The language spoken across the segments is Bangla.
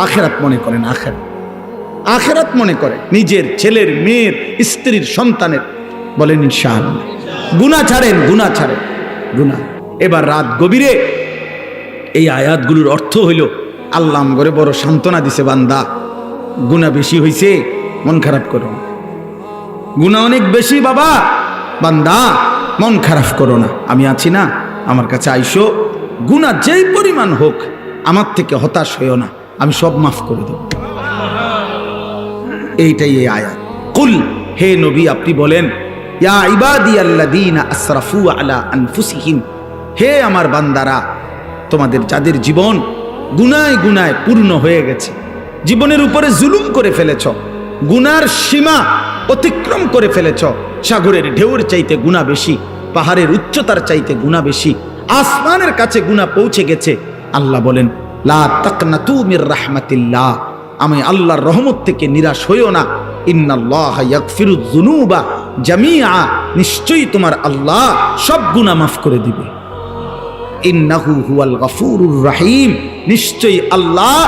আখেরাত মনে করেন, আখেরাত মনে করে নিজের ছেলের, মেয়ের, স্ত্রীর, সন্তানের। বলেন ইনশাআল্লাহ। গুনাহ ছাড়েন, গুনাহ ছাড়েন, গুনাহ। এবার রাত গভীরে এই আয়াতগুলোর অর্থ হইল আল্লাহ আমগরে বড় সান্ত্বনা দিছে, বান্দা গুনাহ বেশি হইছে, মন খারাপ করো না। গুনাহ অনেক বেশি বাবা, বান্দা মন খারাপ করো না, আমি আছি না, আমার কাছে আইসো, গুনাহ যেই পরিমাণ হোক আমার থেকে হতাশ হইও না, আমি সব মাফ করে দেব। এইটাই এই আয়াত। কুল, হে নবী আপনি বলেন, ইয়া ইবাদিয়াল্লাযীনা আসরাফু আলা আনফুসিহিম, হে আমার বান্দারা, তোমাদের যাদের জীবন গুনায় গুনায় পূর্ণ হয়ে গেছে, জীবনের উপরে জুলুম করে ফেলেছ, গুনার সীমা অতিক্রম করে ফেলেছ, সাগরের ঢেউর চাইতে গুনাহ বেশি, পাহাড়ের উচ্চতার চাইতে গুনাহ বেশি, আসমানের কাছে গুনাহ পৌঁছে গেছে। আল্লাহ বলেন, লা তাকনাতু মির রাহমাতিল্লাহ, আমি আল্লাহর রহমত থেকে নিরাশ হইও না। ইন্নাল্লাহা ইয়াগফিরুয যুনুবা জামিআ, নিশ্চয়ই তোমার আল্লাহ সব গুনাহ মাফ করে দিবে। ইন্নাহু হুয়াল গফুরুর রহিম, নিশ্চয়ই আল্লাহ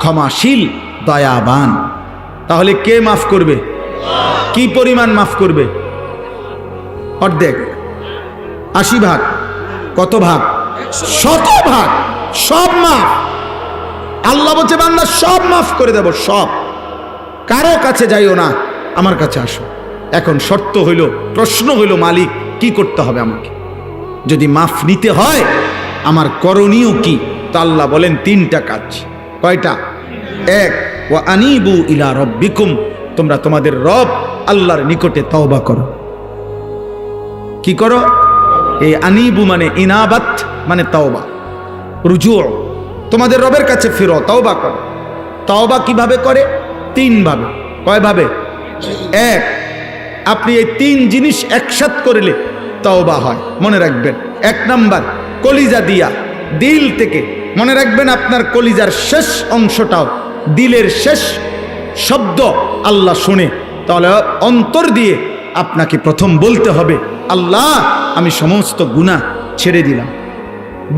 ক্ষমাশীল, দয়াবান। তাহলে কে মাফ করবে? কি পরিমাণ মাফ করবে? অর্ধেক, 80 ভাগ, কত ভাগ? 100 ভাগ, সব মাফ। আল্লাহ বলছে বান্দা সব মাফ করে দেব, সব। কারো কাছে যাইও না, আমার কাছে আসো। এখন শর্ত হইল, প্রশ্ন হইল, মালিক কি করতে হবে আমাকে? যদি মাফ নিতে হয় আমার করণীয় কি? তো আল্লাহ বলেন 3টা কাজ। কয়টা? 1, ওয়া আনিবু ইলা রাব্বিকুম, তোমরা তোমাদের রব আল্লাহর নিকটে তওবা করো। কি করো? এই আনিবু মানে ইনাবাত, মানে তওবা, রুজু, তোমাদের রবের কাছে ফিরো, তওবা করো। তওবা কিভাবে করে? 3 ভাবে। কয় ভাবে? 1, আপনি এই 3 জিনিস একসাথ করলে তওবা হয়, মনে রাখবেন। 1 নাম্বার, কলিজা দিয়া, দিল থেকে, মনে রাখবেন আপনার কলিজার শেষ অংশটাও, দিলের শেষ শব্দ আল্লাহ শুনে, তাহলে অন্তর দিয়ে আপনাকে প্রথম বলতে হবে, আল্লাহ আমি সমস্ত গুনাহ ছেড়ে দিলাম।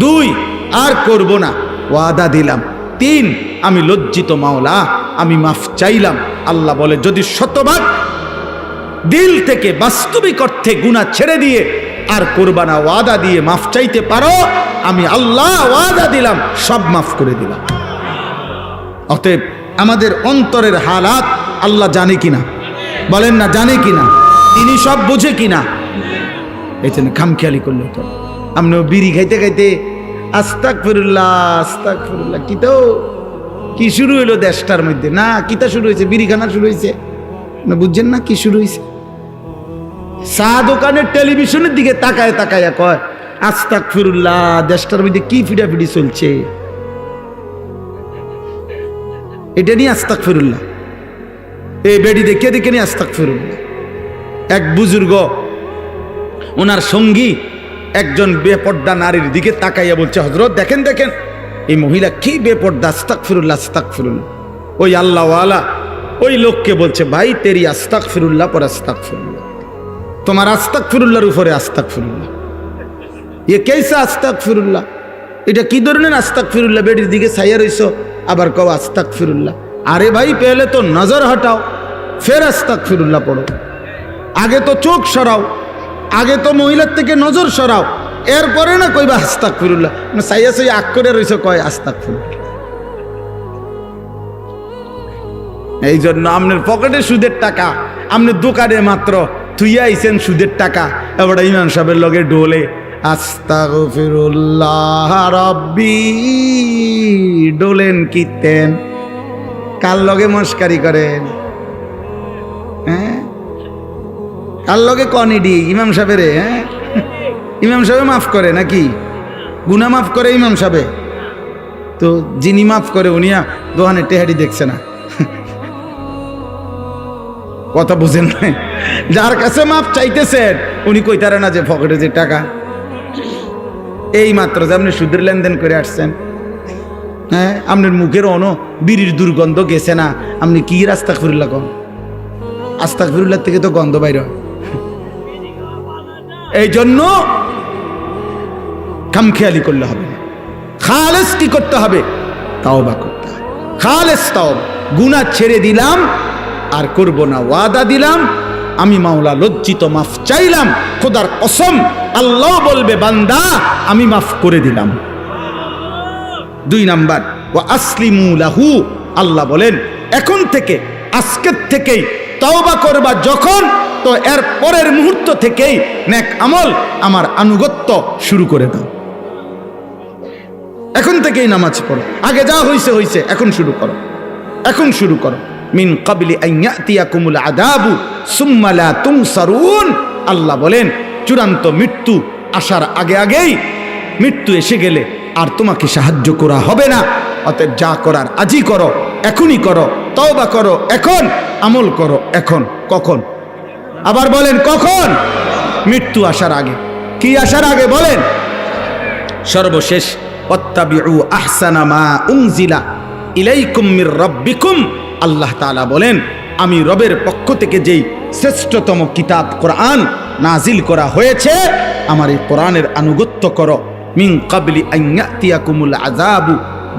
2, আর করব না, ওয়াদা দিলাম। 3, আমি লজ্জিত মাওলা, আমি মাফ চাইলাম। আল্লাহ বলে, যদি 100 দিল থেকে বাস্তবিক অর্থে গুনাহ ছেড়ে দিয়ে আর করবা না, ওয়াদা দিয়ে মাফ চাইতে পারো, আমি আল্লাহ ওয়াদা দিলাম সব মাফ করে দিলাম। অতএব আমাদের অন্তরের হালাত আল্লাহ জানে কিনা? বলেন না, জানে কিনা? তিনি সব বুঝে কিনা? এই জন্য খামখেয়ালি করলে তো আমরা বিড়ি খাইতে খাইতে আস্তাগফিরুল্লাহ আস্তাগফিরুল্লাহ, কি তো কি শুরু হইলো দেশটার মধ্যে? না, কিতা শুরু হয়েছে? বিড়ি খানা শুরু হয়েছে না? বুঝছেন না কি শুরু হয়েছে? চা দোকানের টেলিভিশনের দিকে তাকায় তাকায়া কয় আস্তাগফিরুল্লাহ। দেশটার মধ্যে কি ফিডাফিডি চলছে, এটা নিয়ে আস্তাগফিরুল্লাহ। এই বেডি দেখে দেখে নিয়ে আস্তাগফিরুল্লাহ। এক বুজুর্গ, ওনার সঙ্গী একজন বেপর্দা নারীর দিকে তাকাইয়া বলছে, হযরত দেখেন দেখেন এই মহিলা কি বেপর্দা, আস্তাগফিরুল্লাহ আস্তাগফিরুল্লাহ। ওই আল্লাহওয়ালা ওই লোককে বলছে, ভাই তেরি আস্তাগফিরুল্লাহ পর আস্তাগফিরুল্লাহ, তোমার আস্তাগফিরুল্লাহর উপরে আস্তাগফিরুল্লাহ। এ কেসা আস্তাগফিরুল্লাহ? এটা কি ধরনের আস্তাগফিরুল্লাহ? বেডির দিকে ছাইয়া রইছো, আবার কও আস্তাগফিরুল্লাহ। আরে ভাই, পেলে তো নজর হটাও, ফের আস্তাগফিরুল্লাহ পড়ো। আগে তো চোখ সরাও, আগে তো মহিলার থেকে নজর সরাও, এরপরে না কইবা আস্তাগফিরুল্লাহ। ছাইয়া ছাইয়া আগ করে রইছো, কয় আস্তাগফিরুল্লাহ। এই জন্য আপনার পকেটে সুদের টাকা, আপনি দোকানে মাত্র থুইয়া আইছেন সুদের টাকা, এবার ইমাম সাহেবের লগে ডোলে আস্তাগফিরুল্লাহ রাব্বি, ডোলেন কীর্তেন, কার লগে মস্কারি করেন? হ্যাঁ, কার লগে কনিডি? ইমাম সাহেবের? হ্যাঁ, ইমাম সাহেব মাফ করে নাকি? গুনাহ মাফ করে ইমাম সাহেব? তো যিনি মাফ করে উনিয়া দোহানে টেহারি দেখছে না, কথা বুঝেন না? যার কাছে মাপ চাইতেছেন উনি কইতারে না যে পকেটে যে টাকা। এই মাত্র যে আপনি সুদের লেনদেন করে আসছেন, হ্যাঁ, আপনার মুখের বিড়ির দুর্গন্ধ গেছে না, আপনি কি আস্তাগফিরুল্লাহ কন? আস্তাগফিরুল্লাহ থেকে তো গন্ধ বাইর হয়। এই জন্য খামখেয়ালি করলে হবে না, খালেস কি করতে হবে? তাওবা করতে হবে। খালেস তাওবা, গুনাহ ছেড়ে দিলাম আর করব না, ওয়াদা দিলাম, আমি মাওলা লজ্জিত, মাফ চাইলাম, খোদার কসম আল্লাহ বলবে বান্দা আমি মাফ করে দিলাম। 2 নাম্বার ওয়া আসলিমু লাহু, আল্লাহ বলেন এখন থেকে, আজকের থেকেই তওবা করবা যখন, তো এর পরের মুহূর্ত থেকেই নেক আমল আমার আনুগত্য শুরু করে দাও। এখন থেকেই নামাজ পড়ো, আগে যা হইছে হইছে, এখন শুরু করো, এখন শুরু করো। মিন ক্বাবলি আন ইয়াতিয়াকুমুল আযাবু সুম্মা লা তুনসারুন, আল্লাহ বলেন চূড়ান্ত মৃত্যু আসার আগে আগেই, মৃত্যু এসে গেলে আর তোমাকে সাহায্য করা হবে না। অতএব যা করার আজই করো, এখনই করো, তওবা করো এখন, আমল করো এখন। কখন? আবার বলেন কখন? মৃত্যু আসার আগে। কি আসার আগে বলেন? সর্বশেষ ওয়াত্তাবিউ আহসানা মা উনজিলা ইলাইকুম মির রাব্বিকুম, আল্লাহ তাআলা বলেন আমি রবের পক্ষ থেকে যেই শ্রেষ্ঠতম কিতাব কোরআন নাজিল করা হয়েছে, আমার এই কোরআনের আনুগত্য করো। মিন ক্বাবলি আন ইয়াতিয়াকুমুল আযাবু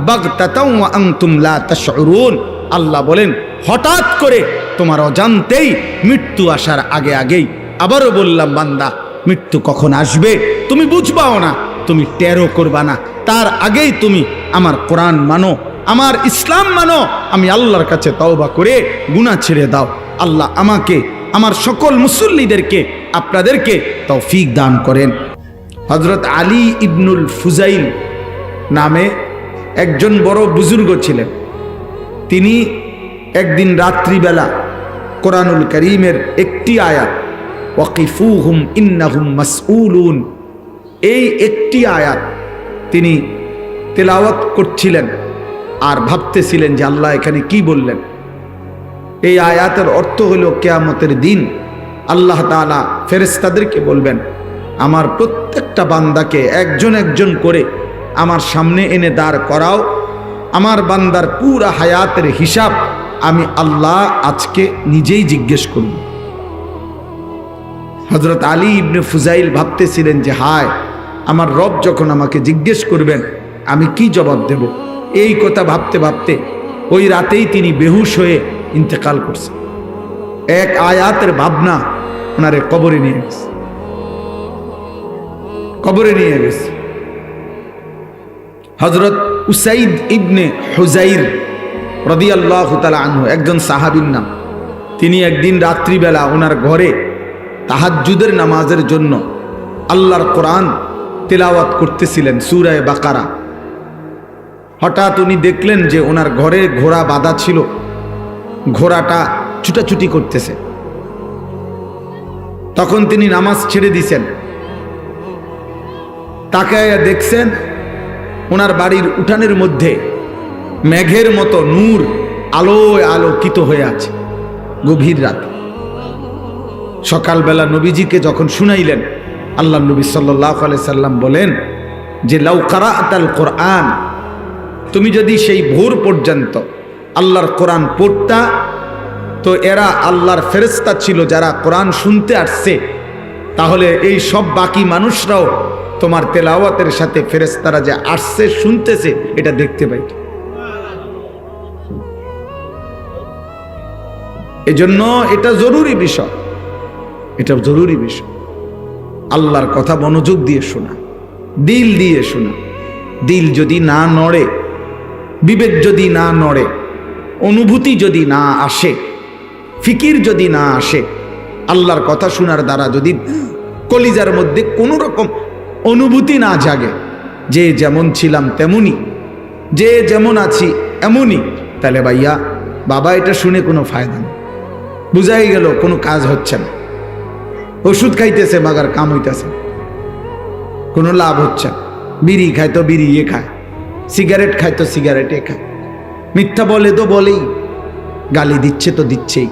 বাগতাতাও ওয়া আনতুম লা তাশউরুন, আল্লাহ বলেন হঠাৎ করে তোমার অজান্তেই মৃত্যু আসার আগে আগেই। আবারও বললাম বান্দা মৃত্যু কখন আসবে তুমি বুঝবাও না, তুমি টেরও করবা না, তার আগেই তুমি আমার কোরআন মানো, আমার ইসলাম মানো, আমি আল্লাহর কাছে তওবা করে গুনাহ ছেড়ে দাও। আল্লাহ আমাকে, আমার সকল মুসল্লিদেরকে, আপনাদেরকে তৌফিক দান করেন। হযরত আলী ইবনুল ফুজাইল নামে একজন বড় বুজুর্গ ছিলেন। তিনি একদিন রাত্রিবেলা কোরআনুল কারীমের একটি আয়াত ওয়াকিফুহুম ইন্নাহুম মাসউলুন, এই একটি আয়াত তিনি তেলাওয়াত করছিলেন আর ভাবতেছিলেন যে আল্লাহ এখানে কি বললেন। এই আয়াতের অর্থ হলো কিয়ামতের দিন আল্লাহ তাআলা ফেরেশতাদেরকে বলবেন আমার প্রত্যেকটা বান্দাকে একজন একজন করে আমার সামনে এনে দাঁড় করাও, আমার বান্দার পুরা হায়াতের হিসাব আমি আল্লাহ আজকে নিজেই জিজ্ঞেস করব। হযরত আলী ইবনে ফুজাইল ভাবতেছিলেন যে হায়, আমার রব যখন আমাকে জিজ্ঞেস করবেন আমি কি জবাব দেব। এই কথা ভাবতে ভাবতে ওই রাতেই তিনি বেহুশ হয়ে ইন্তেকাল করছেন। এক আয়াতের ভাবনা ওনারে কবরে নিয়ে গেছে, কবরে নিয়ে গেছে। হযরত উসাইদ ইবনে হুজাইর রাদিয়াল্লাহু তাআলা আনহু একজন সাহাবীর নাম। তিনি একদিন রাত্রিবেলা ওনার ঘরে তাহাজ্জুদের নামাজের জন্য আল্লাহর কোরআন তেলাওয়াত করতেছিলেন, সূরা বাকারা। হঠাৎ উনি দেখলেন যে ওনার ঘরে ঘোড়া বাঁধা ছিল, ঘোড়াটা ছুটাছুটি করতেছে। তখন তিনি নামাজ ছেড়ে দিছেন, তাকায়া দেখছেন ওনার বাড়ির উঠানের মধ্যে মেঘের মতো নূর আলোয় আলোকিত হয়ে আছে। গভীর রাত, সকালবেলা নবীজিকে যখন শুনাইলেন, আল্লাহ নবী সাল্লাল্লাহু আলাইহি সাল্লাম বলেন যে লাউ কারাআতাল কোরআন, তুমি যদি সেই ভোর পর্যন্ত আল্লাহর কোরআন পড়তা, তো এরা আল্লাহর ফেরেশতা ছিল যারা কোরআন শুনতে আসছে, তাহলে এই সব বাকি মানুষরাও তোমার তেলাওয়াতের সাথে ফেরেশতারা যে আসছে শুনতেছে এটা দেখতে পাইত। এজন্য এটা জরুরি বিষয়, এটা জরুরি বিষয়। আল্লাহর কথা মনোযোগ দিয়ে শোনা, দিল দিয়ে শোনা। দিল যদি না নড়ে, বিবেক যদি না নড়ে, অনুভূতি যদি না আসে, ফিকির যদি না আসে, আল্লাহর কথা শোনার দ্বারা যদি কলিজার মধ্যে কোনো রকম অনুভূতি না জাগে, যে যেমন ছিলাম তেমনই, যে যেমন আছি এমনই, তাহলে ভাইয়া বাবা এটা শুনে কোনো ফায়দা নেই। বুঝাই গেল কোনো কাজ হচ্ছে না। ওষুধ খাইতেছে মাগার কাম হইতেছে, কোনো লাভ হচ্ছে না। বিড়ি খায় তো বিড়ি এ খায়, সিগারেট খায় তো সিগারেট এ খায়, মিথ্যা বলে তো বলেই, গালি দিচ্ছে তো দিচ্ছেই,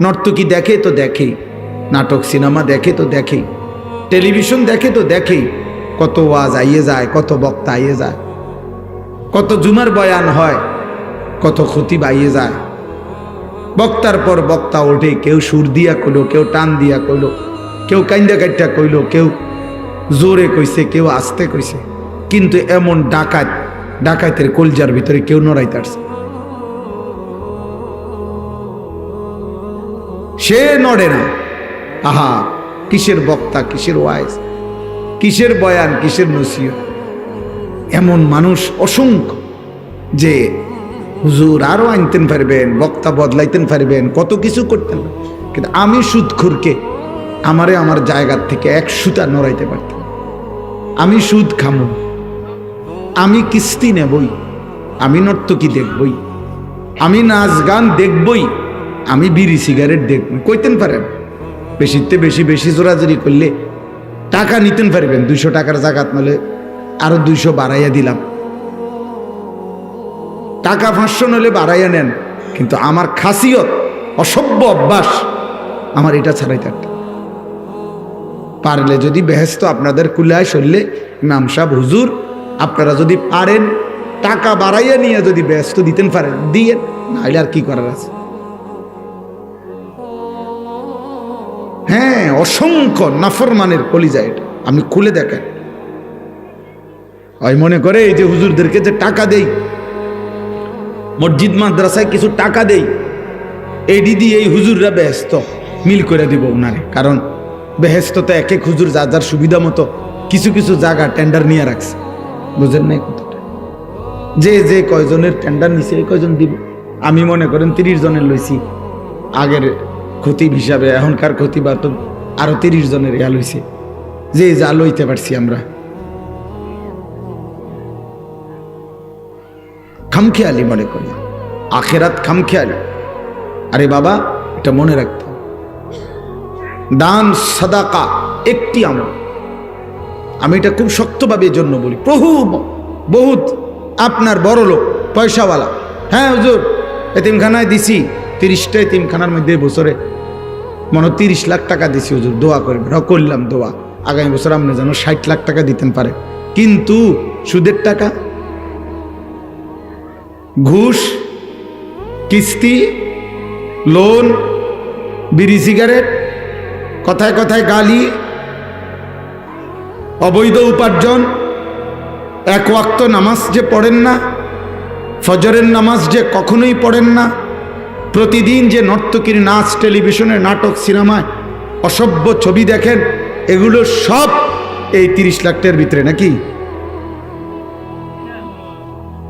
নর্তকী দেখে তো দেখেই, নাটক সিনেমা দেখে তো দেখেই, টেলিভিশন দেখে তো দেখেই। কত ওয়াজ আইয়ে যায়, কত বক্তা আইয়ে যায়, কত জুমার বয়ান হয়, কত খতিব আইয়ে যায়। বক্তার পর বক্তা ওঠে, কেউ সুর দিয়া কইল, কেউ টান দিয়া কইল, কেউ কাইন্দা কাইটা কইল, কেউ জোরে কইছে, কেউ আস্তে কইছে, কিন্তু এমন ডাকাতের কলজার ভিতরে কেউ নড়াইতে আসছে। সে নড়ে না। আহা, কিসের বক্তা, কিসের ওয়াইজ, কিসের বয়ান, কিসের নসিহত। এমন মানুষ অসংখ্য যে হুজুর আরো আনতেন পারবেন, বক্তা বদলাইতেন পারবেন, কত কিছু করতেন, কিন্তু আমি সুদখোরকে আমারে আমার জায়গার থেকে এক সুতা নড়াইতে পারতাম। আমি সুদ খামো, আমি কিস্তি নেবই, আমি নর্তকী দেখবই, আমি নাচ গান দেখবই, আমি বিড়ি সিগারেট দেখবই, কইতেন পারেন। বেশিতে বেশি বেশি জোরাজোরি করলে টাকা নিতেন পারবেন, 200 টাকার জাকাত নালে আরো 200 বাড়াইয়া দিলাম, টাকা 500 নলে বাড়াইয়া নেন, কিন্তু আমার খাসিয়ত, অসভ্য অভ্যাস আমার এটা ছাড়াই থাকতে পারলে যদি বেহেস্ত আপনাদের কুলায় চললে, ইমাম সাহেব হুজুর আপনারা যদি পারেন টাকা বাড়াইয়া নিয়ে যদি বেহেস্ত দিতেন পারেন দিয়ে, নাহলে আর কি করার আছে। হ্যাঁ, অসংখ্য নাফরমানের কলিজা এটা, আমি খুলে দেখেন। ওই মনে করে এই যে হুজুরদেরকে যে টাকা দেই, মসজিদ মাদ্রাসায় কিছু টাকা দেই, এডি দিয়ে এই হুজুররা বেহেস্ত মিল করে দিব ওনারে, কারণ বেহেস্ত তো এক এক হুজুর যা যার সুবিধা মতো কিছু কিছু জায়গা টেন্ডার নিয়ে রাখছে, বুঝেন নাই কথাটা? যে যে কয়জনের টেন্ডার নিছে এই কয়জন দিব। আমি মনে করেন 30 জনের লইছি আগের খতিব হিসাবে, এখনকার খতিবা তো আরো 30 জনের ইয়া লইছে, যে যা লইতে পারছি আমরা। খামখেয়ালি মনে করি, আখেরাত খামখেয়ালি। আরে বাবা, এটা মনে রাখতে, দান সাদাকা একটি আমল। আমি এটা খুব শক্তভাবে এর জন্য বলি, বহুত আপনার বড় লোক পয়সাওয়ালা, হ্যাঁ হুজুর এতিমখানায় দিছি 30টা এতিমখানার মধ্যে বছরে মনে 30 লাখ টাকা দিছি হুজুর, দোয়া করবেন। করলাম দোয়া, আগামী বছর আপনি যেন 60 লাখ টাকা দিতেন পারে, কিন্তু সুদের টাকা, ঘুষ, কিস্তি, লোন, বিড়ি সিগারেট, কথায় কথায় গালি, অবৈধ উপার্জন, এক ওয়াক্ত নামাজ যে পড়েন না, ফজরের নামাজ যে কখনোই পড়েন না, প্রতিদিন যে নর্তকীর নাচ, টেলিভিশনের নাটক, সিনেমায় অসভ্য ছবি দেখেন, এগুলো সব এই 30 লাখ টাকার ভিতরে নাকি?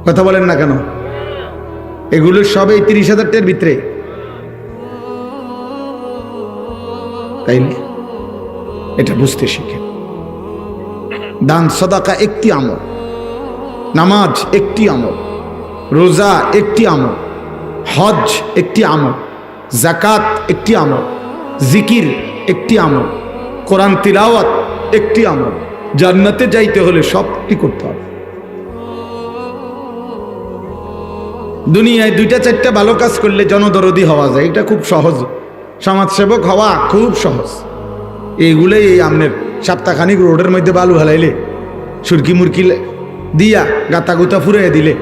কথা বলেন না কেন? এগুলো সব এই 30,000 টাকার ভিতরে, তাইলে এটা বুঝতে শিখে। দান সাদাকা একটি আমল, নামাজ একটি আমল, রোজা একটি আমল, হজ একটি আমল, যাকাত একটি আমল, জিকির একটি আমল, কোরআন তিলাওয়াত একটি আমল। জান্নাতে যাইতে হলে সবটি করতে হবে। দুনিয়ায় 2টা-4টা ভালো কাজ করলে জনদরদি হওয়া যায়, এটা খুব সহজ। সমাজসেবক হওয়া খুব সহজ। এইগুলোই এই আমনের সপ্তাহখানিক রোডের মধ্যে বালু হালাইলে, সুরকি মুরকি দিয়া গাতা গুতা ফুরাইয়া দিলে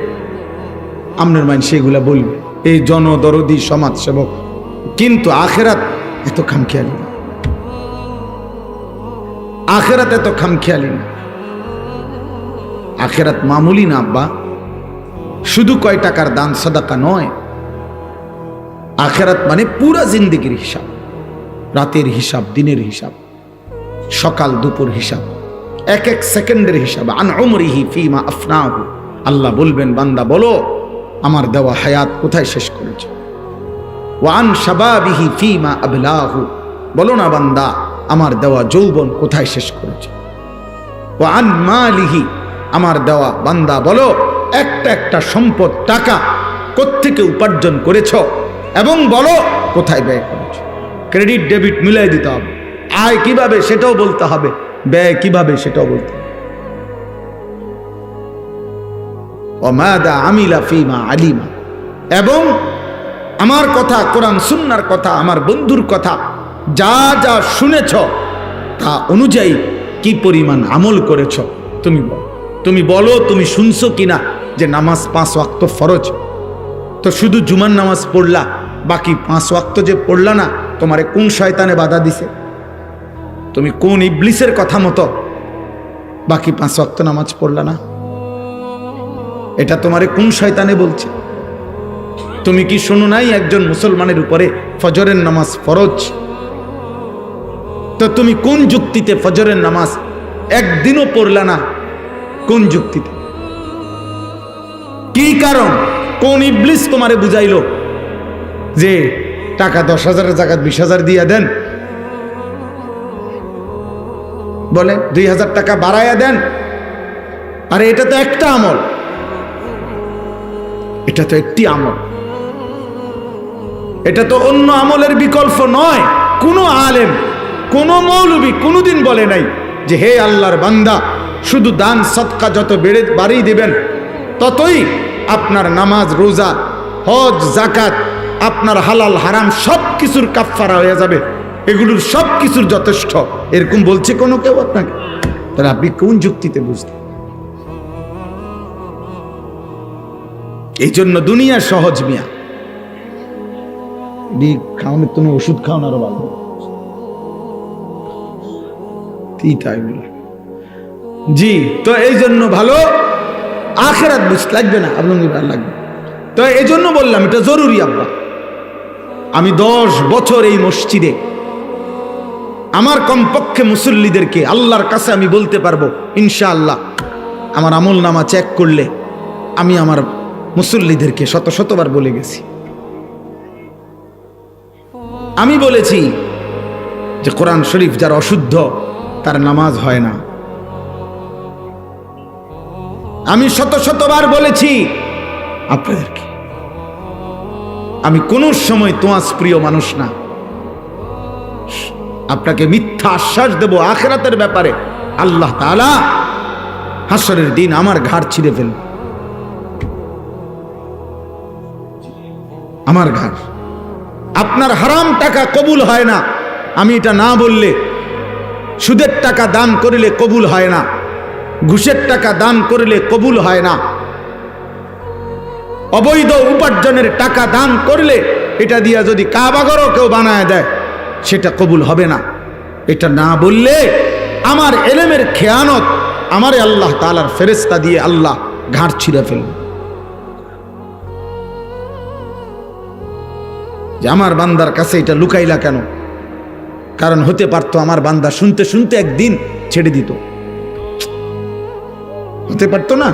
আমনের মানুষ এগুলা বলবে, এই জনদরদি সমাজসেবক। কিন্তু আখেরাত এত খামখেয়ালি না, আখেরাত এত খামখেয়ালি না। আখেরাত মামুলি না আব্বা, শুধু কয় টাকার দান সাদাকা নয়। আখেরাত মানে পুরা জিন্দেগির হিসাব, রাতের হিসাব, দিনের হিসাব, সকাল দুপুর হিসাব, এক এক সেকেন্ডের হিসাব। আন উমরিহি ফিমা আফনাহু, আল্লাহ বলবেন বান্দা বলো আমার দেওয়া হায়াত কোথায় শেষ করেছে। ওয়া আন শাবাবিহি ফিমা আবলাহু, বলো না বান্দা আমার দেওয়া যৌবন কোথায় শেষ করেছে। ওয়া আন মালিহি, আমার দেওয়া বান্দা বলো একটা একটা সম্পদ টাকা কোত্থেকে উপার্জন করেছ, এবং বলো কোথায় ব্যয় করেছ। ক্রেডিট ডেবিট মিলাই দিতে হবে, আয় কিভাবে সেটাও বলতে হবে, ব্যয় কিভাবে সেটাও বলতে হবে। ওমাদা আমিলা ফিমা আলিমা, এবং আমার কথা, কোরআন সুন্নাহর কথা, আমার বন্ধুর কথা, যা যা শুনেছ তা অনুযায়ী কি পরিমাণ আমল করেছ তুমি বলো। তুমি বলো তুমি শুনছো কিনা যে নামাজ 5 ওয়াক্ত ফরজ, তো শুধু জুমার নামাজ পড়লা, বাকি 5 ওয়াক্ত যে পড়লা না, তোমারে কোন শয়তানে বাধা দিছে? তুমি কোন ইবলিসের কথা মতো বাকি 5 ওয়াক্ত নামাজ পড়লা না? এটা তোমারে কোন শয়তানে বলছে? তুমি কি শোনো নাই একজন মুসলমানের উপরে ফজরের নামাজ ফরজ? তো তুমি কোন যুক্তিতে ফজরের নামাজ একদিনও পড়লা না? কোন যুক্তিতে? কি কারণ? কোন ইবলিস তোমারে বুঝাইলো যে টাকা 10,000-এর জায়গায় 20,000 দিয়ে দেন, বলে 2,000 টাকা বাড়াইয়া দেন? আরে এটা তো একটা আমল, এটা তো একটি আমল, এটা তো অন্য আমলের বিকল্প নয়। কোনো আলেম, কোনো মৌলবী কোনোদিন বলে নাই যে হে আল্লাহর বান্দা, শুধু দান সদকা যত বাড়িয়ে দিবেন ততই আপনার নামাজ, রোজা, হজ, যাকাত, আপনার হালাল হারাম সব কিছুর কাফফারা হয়ে যাবে, এগুলোর সব কিছুর যথেষ্ট, এরকম বলছে কোনো কেউ আপনাকে? তাহলে আপনি কোন যুক্তিতে বুঝলেন? এই জন্য দুনিয়া সহজ মিয়া, খাওয়ানোর তুমি ওষুধ খাওয়ান আরো ভালো। জি, তো এই জন্য ভালো আখেরাত বুঝতে লাগবে না, আপনার লাগবে। তো এই জন্য বললাম এটা জরুরি। আব্বা, আমি 10 বছর এই মসজিদে আমার কমপক্ষে মুসল্লিদেরকে আল্লাহর কাছে আমি বলতে পারবো ইনশাআল্লাহ, আমার আমল নামা চেক করলে আমি আমার মুসল্লিদেরকে শতবার বলে গেছি। আমি বলেছি যে কোরআন শরীফ যার অশুদ্ধ তার নামাজ হয় না। আমি শতবার বলেছি আপনাদেরকে, আমি কোন সময় তোয়াজ প্রিয় মানুষ না। আপনাকে মিথ্যা আশ্বাস দেব আখিরাতের ব্যাপারে, আল্লাহ তাআলা হাসরের দিন আমার ঘাড় ছিঁড়ে ফেলবে, আমার ঘাড়। আপনার হারাম টাকা কবুল হয় না, আমি এটা না বললে। সুদের টাকা দান করিলে কবুল হয় না, ঘুষের টাকা দান করিলে কবুল হয় না, অবৈধ উপার্জনের টাকা দান করলে এটা দিয়া যদি কাবাঘরও কেউ বানায় দেয় সেটা কবুল হবে না। এটা না বললে আমার এলেমের খেয়ানত আমারে আল্লাহ তাআলার ফেরেশতা দিয়ে আল্লাহ ঘাড় ছিঁড়ে ফেলবে। যে আমার বান্দার কাছে এটা লুকাইলা কেন? কারণ হতে পারতো আমার বান্দা শুনতে শুনতে একদিন ছেড়ে দিত, হতে পারতো না?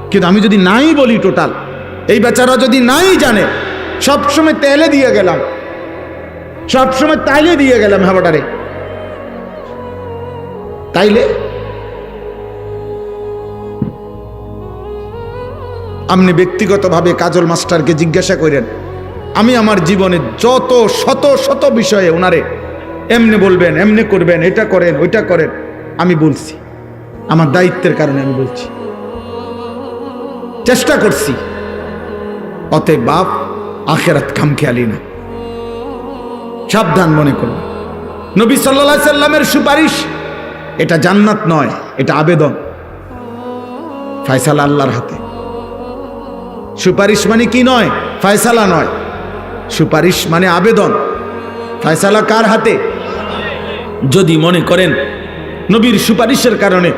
কিন্তু আমি যদি নাই বলি, টোটাল এই বেচারা যদি নাই জানে, সবসময় তেলে দিয়ে গেলাম, সবসময় তাইলে দিয়ে গেলাম হাবাটারে, তাইলে আপনি ব্যক্তিগতভাবে কাজল মাস্টারকে জিজ্ঞাসা করেন, আমি আমার জীবনে যত শত বিষয়ে ওনারে এমনি বলবেন, এমনি করবেন, এটা করেন, ওইটা করেন, আমি বলছি, আমার দায়িত্বের কারণে আমি বলছি, চেষ্টা করছি। অতএব বাপ, আখেরাত খামখেয়ালি না, সাবধান মনে করুন। নবী সাল্লাল্লাহু আলাইহি সাল্লামের সুপারিশ এটা জান্নাত নয়, এটা আবেদন, ফয়সালা আল্লাহর হাতে। সুপারিশ মানে কি নয়? ফয়সালা নয়, সুপারিশ মানে আবেদন। ফয়সালা কার হাতে? যদি মনে করেন নবীর সুপারিশের কারণে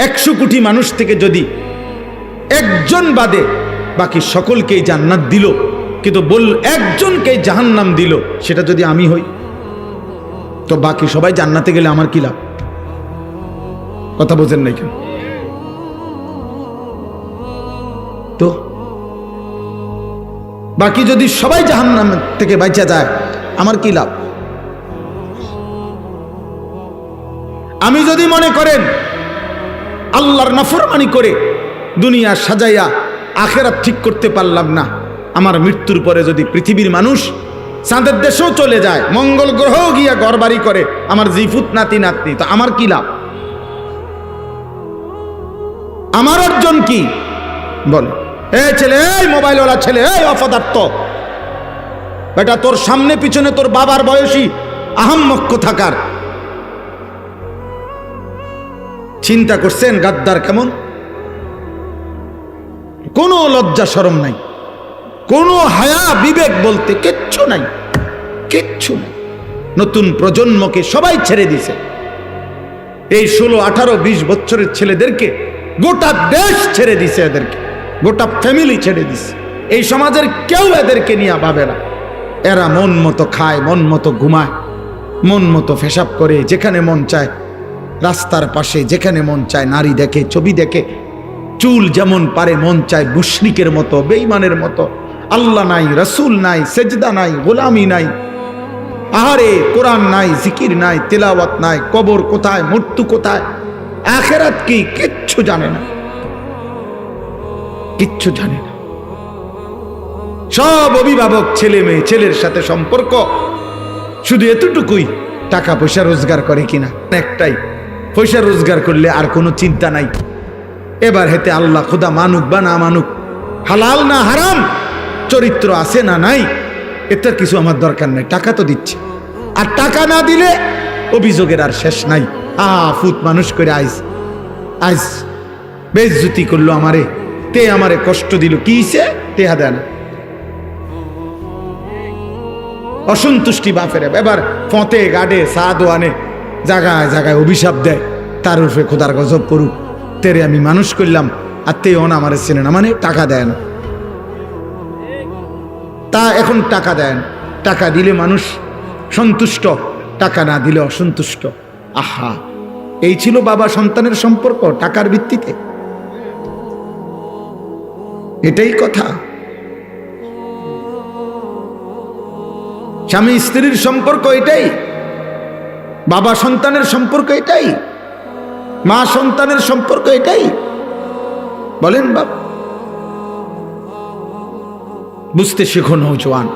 100 কোটি মানুষ থেকে যদি একজন বাদে বাকি সকলকেই জান্নাত দিল, কিন্তু একজনকেই জাহান্নাম দিল, সেটা যদি আমি হই, তো বাকি সবাই জান্নাতে গেলে আমার কি লাভ? কথা বোঝেন নাই কেন? তো বাকি যদি সবাই জাহান্নাম থেকে বাঁচা যায়, আমার কি লাভ? আমি যদি মনে করেন আল্লাহর নাফরমানি করে দুনিয়া সাজাইয়া আখেরাত ঠিক করতে পারলাম না, আমার মৃত্যুর পরে যদি পৃথিবীর মানুষ চাঁদের দেশেও চলে যায়, মঙ্গল গ্রহ গিয়া ঘরবাড়ি করে, আমার জিফুত নাতি নাতনি, তো আমার কি লাভ? আমার অর্জন কি? বল এই ছেলে, এই মোবাইলওয়ালা ছেলে, এই অপদার্থ বেটা, তোর সামনে পিছনে তোর বাবার বয়সী আহাম্মক থাকার চিন্তা করছেন? গাদ্দার কেমন? কোনো লজ্জা শরম নাই, কোনো হায়া বিবেক বলতে কিচ্ছু নাই, কিচ্ছু নাই। নতুন প্রজন্মকে সবাই ছেড়ে দিছে। এই 16, 18, 20 বছরের ছেলেদেরকে গোটা দেশ ছেড়ে দিছে, এদেরকে গোটা ফ্যামিলি ছেড়ে দিছে। এই সমাজের কেউ এদেরকে নিয়ে ভাবে না। এরা মন মতো খায়, মন মতো ঘুমায়, মন মতো পেশাব করে, যেখানে মন চায় রাস্তার পাশে, যেখানে মন চায় নারী দেখে, ছবি দেখে, চুল যেমন পারে মন চায় মুশরিকের মতো, বেঈমানের মতো। আল্লাহ নাই, রাসূল নাই, সেজদা নাই, গোলামি নাই, আহারে কোরআন নাই, জিকির নাই, তেলাওয়াত নাই, কবর কোথায়, মৃত্যু কোথায়, আখিরাত কি, কিচ্ছু জানে না, কিচ্ছু জানে না। সব অভিভাবক ছেলে মেয়ে, ছেলের সাথে সম্পর্ক শুধু এতটুকুই, টাকা পয়সা রোজগার করে কিনা, একটাই, পয়সা রোজগার করলে আর কোনো চিন্তা নাই। এবার হেতে আল্লাহ খোদা মানুক বা না মানুক, হালাল না হারাম, চরিত্র আছে না নাই, এটার কিছু আমার দরকার নাই, টাকা তো দিচ্ছে। আর টাকা না দিলে অভিযোগের আর শেষ নাই। ফুত মানুষ করে আইস আইস বেইজ্জতি করলো আমারে, তে আমারে কষ্ট দিল, কি হইছে, টেহা দেয় না, অসন্তুষ্টি বাপের। এবার ফতে গাডে সাদো আনে, জায়গায় জায়গায় অভিশাপ দেয়, তার উপরে খোদার গজব করুক, তেরে আমি মানুষ করলাম আর তে অন আমারে চেনে না, মানে টাকা দেয় না। তা এখন টাকা দেন, টাকা দিলে মানুষ সন্তুষ্ট, টাকা না দিলে অসন্তুষ্ট। আহা, এই ছিল বাবা সন্তানের সম্পর্ক টাকার ভিত্তিতে, এটাই কথা। স্বামী স্ত্রীর সম্পর্ক এটাই, বাবা সন্তানের সম্পর্ক এটাই, মা সন্তানের সম্পর্ক এটাই। বলেন বাবা, বুঝতে শেখো নওজোয়ান,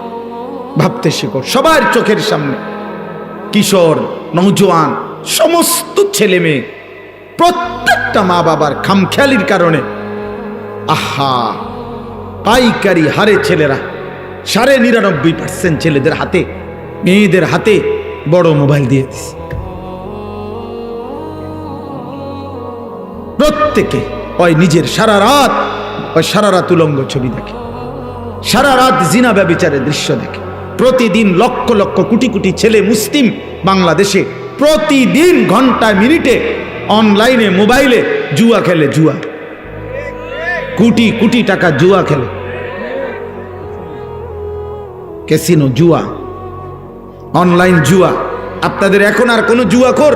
ভাবতে শেখো। সবার চোখের সামনে কিশোর, নওজোয়ান, সমস্ত ছেলে মেয়ে, প্রত্যেকটা মা বাবার খামখেয়ালির কারণে আহা পাইকারি হারে ছেলেরা 99.5% ছেলেদের হাতে, মেয়েদের হাতে বড় মোবাইল দিয়ে দিচ্ছে। প্রত্যেকে ওই নিজের সারা রাত উলঙ্গ ছবি দেখে, সারা রাত জিনা ব্যভিচারের দৃশ্য দেখে। প্রতিদিন লক্ষ লক্ষ কোটি কোটি ছেলে মুসলিম বাংলাদেশে প্রতিদিন ঘন্টায় মিনিটে অনলাইনে মোবাইলে জুয়া খেলে, জুয়া, কোটি কোটি টাকা জুয়া খেলে, ক্যাসিনো, জুয়া, অনলাইন জুয়া। আপনাদের এখন আর কোনো জুয়াখোর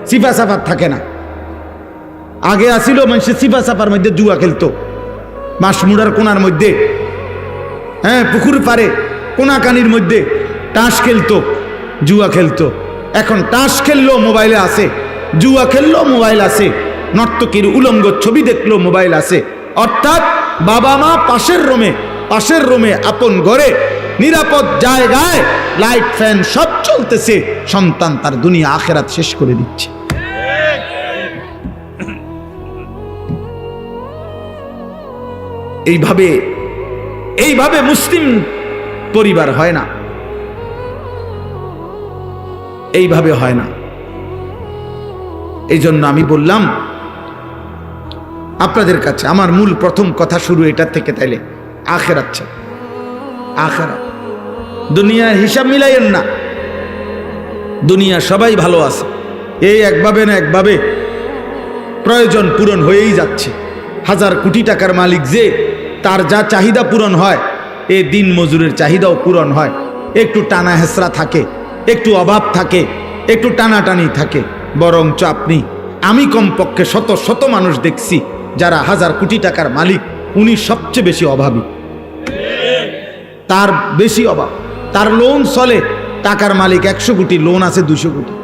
সিফা সাফার থাকে না। আগে আসিল মানুষের সিফা সাফার মধ্যে জুয়া খেলতো, মাসমুড়ার কোনার মধ্যে, হ্যাঁ পুকুর পারে কোনাকানির মধ্যে টাস খেলতো, জুয়া খেলতো। এখন টাস খেললো মোবাইলে আছে, জুয়া খেললো মোবাইল আছে, নর্তকীর উলঙ্গ ছবি দেখলো মোবাইল আছে। অর্থাৎ বাবা মা পাশের রুমে আপন ঘরে নিরাপদ জায়গায় লাইট ফ্যান সব চলতেছে, সন্তান তার দুনিয়া আখেরাত শেষ করে দিচ্ছে। এইভাবে মুসলিম পরিবার হয় না, এইভাবে হয় না। এই জন্য আমি বললাম আপনাদের কাছে, আমার মূল প্রথম কথা শুরু এটা থেকে, তাইলে আখেরাত চাই, আখেরাত। দুনিয়ার হিসাব মিলাইয়েন না, দুনিয়া সবাই ভালো আছে, এই একভাবে না একভাবে প্রয়োজন পূরণ হয়েই যাচ্ছে। 1000 কোটি টাকার মালিক যে, তার যা চাহিদা পূরণ হয়, এ দিন মজুরের চাহিদাও পূরণ হয়। একটু টানা হেসরা থাকে, একটু অভাব থাকে, একটু টানাটানি থাকে। বরঞ্চ আমি কমপক্ষে শত শত মানুষ দেখছি যারা 1000 কোটি টাকার মালিক, উনি সবচেয়ে বেশি অভাবী, তার বেশি অভাব, তার লোন চলে। টাকার মালিক 100 কোটি, লোন আছে 200 কোটি,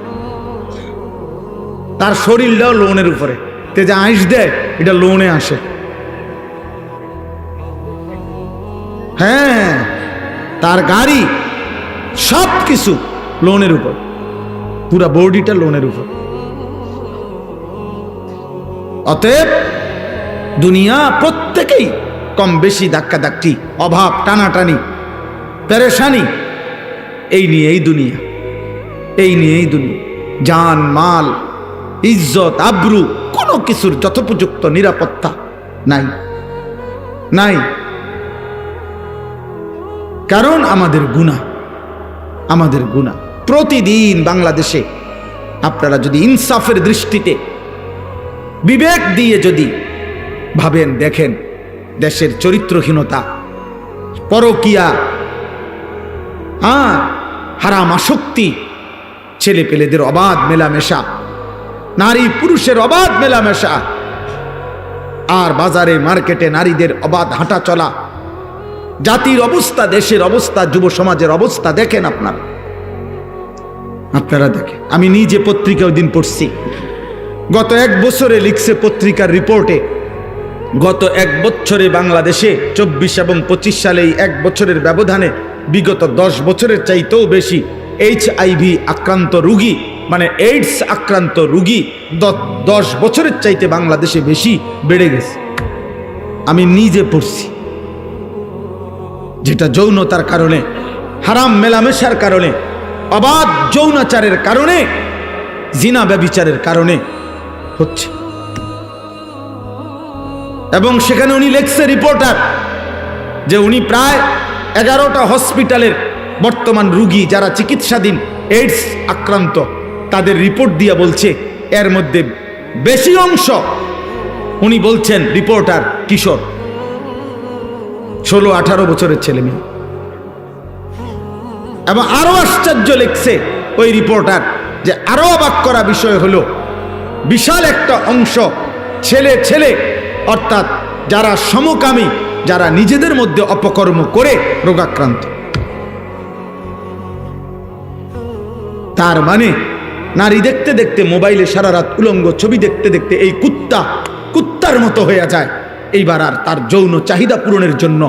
তার শরীরটাও লোনের উপরে, তে যা আইস দেয় এটা লোনে আসে। হ্যাঁ, তার গাড়ি সব কিছু লোনের উপর, পুরা বডিটা লোনের উপর। অতএব দুনিয়া প্রত্যেকেই কম বেশি ধাক্কাধাক্কি, অভাব, টানাটানি, পেরেশানি, এই নিয়েই দুনিয়া, এই নিয়েই দুনিয়া। জান মাল, ইজ্জত, আব্রু, কোনো কিছুর যথোপযুক্ত নিরাপত্তা নাই, নাই। কারণ আমাদের গুনাহ প্রতিদিন বাংলাদেশে। আপনারা যদি ইনসাফের দৃষ্টিতে, বিবেক দিয়ে যদি ভাবেন, দেখেন দেশের চরিত্রহীনতা পরকিয়া, হারাম আসক্তি, ছেলে পেলেদের অবাধ মেলামেশা, নারী পুরুষের অবাধ মেলামেশা, আর বাজারে মার্কেটে নারীদের অবাধ হাঁটা চলা, জাতির অবস্থা, দেশের অবস্থা, যুব সমাজের অবস্থা দেখেন আপনারা দেখেন। আমি নিজে পত্রিকা ওই দিন পড়ছি, গত 1 বছরে লিখছে পত্রিকার রিপোর্টে, গত 1 বছরে বাংলাদেশে 24 এবং 25 সালে এই 1 বছরের ব্যবধানে বিগত 10 বছরের চাইতেও বেশি HIV আক্রান্ত রোগী, মানে এইডস আক্রান্ত রোগী 10 বছরের চাইতে বাংলাদেশে বেশি বেড়ে গেছে। আমি নিজে পড়ছি, যেটা যৌনতার কারণে, হারাম মেলামেশার কারণে, অবাধ যৌনাচারের কারণে, জিনা ব্যভিচারের কারণে হচ্ছে। এবং সেখানে উনি লেখছে, রিপোর্টার, যে উনি প্রায় 11টা হসপিটালের বর্তমান রোগী যারা চিকিৎসাধীন এইডস আক্রান্ত, তাদের রিপোর্ট দিয়ে বলছে এর মধ্যে বেশি অংশ, উনি বলছেন রিপোর্টার, কিশোর, 16-18 বছরের ছেলে মেয়ে। এবং আরো আশ্চর্য লিখছে ওই রিপোর্টার, যে আরো অবাক করা বিষয় হলো বিশাল একটা অংশ ছেলে, অর্থাৎ যারা সমকামী, যারা নিজেদের মধ্যে অপকর্ম করে রোগাক্রান্ত। তার মানে নারী দেখতে দেখতে, মোবাইলে সারা রাত উলঙ্গ ছবি দেখতে দেখতে এই কুত্তার মতো হয়ে যায়। এইবার আর তার যৌন চাহিদা পূরণের জন্য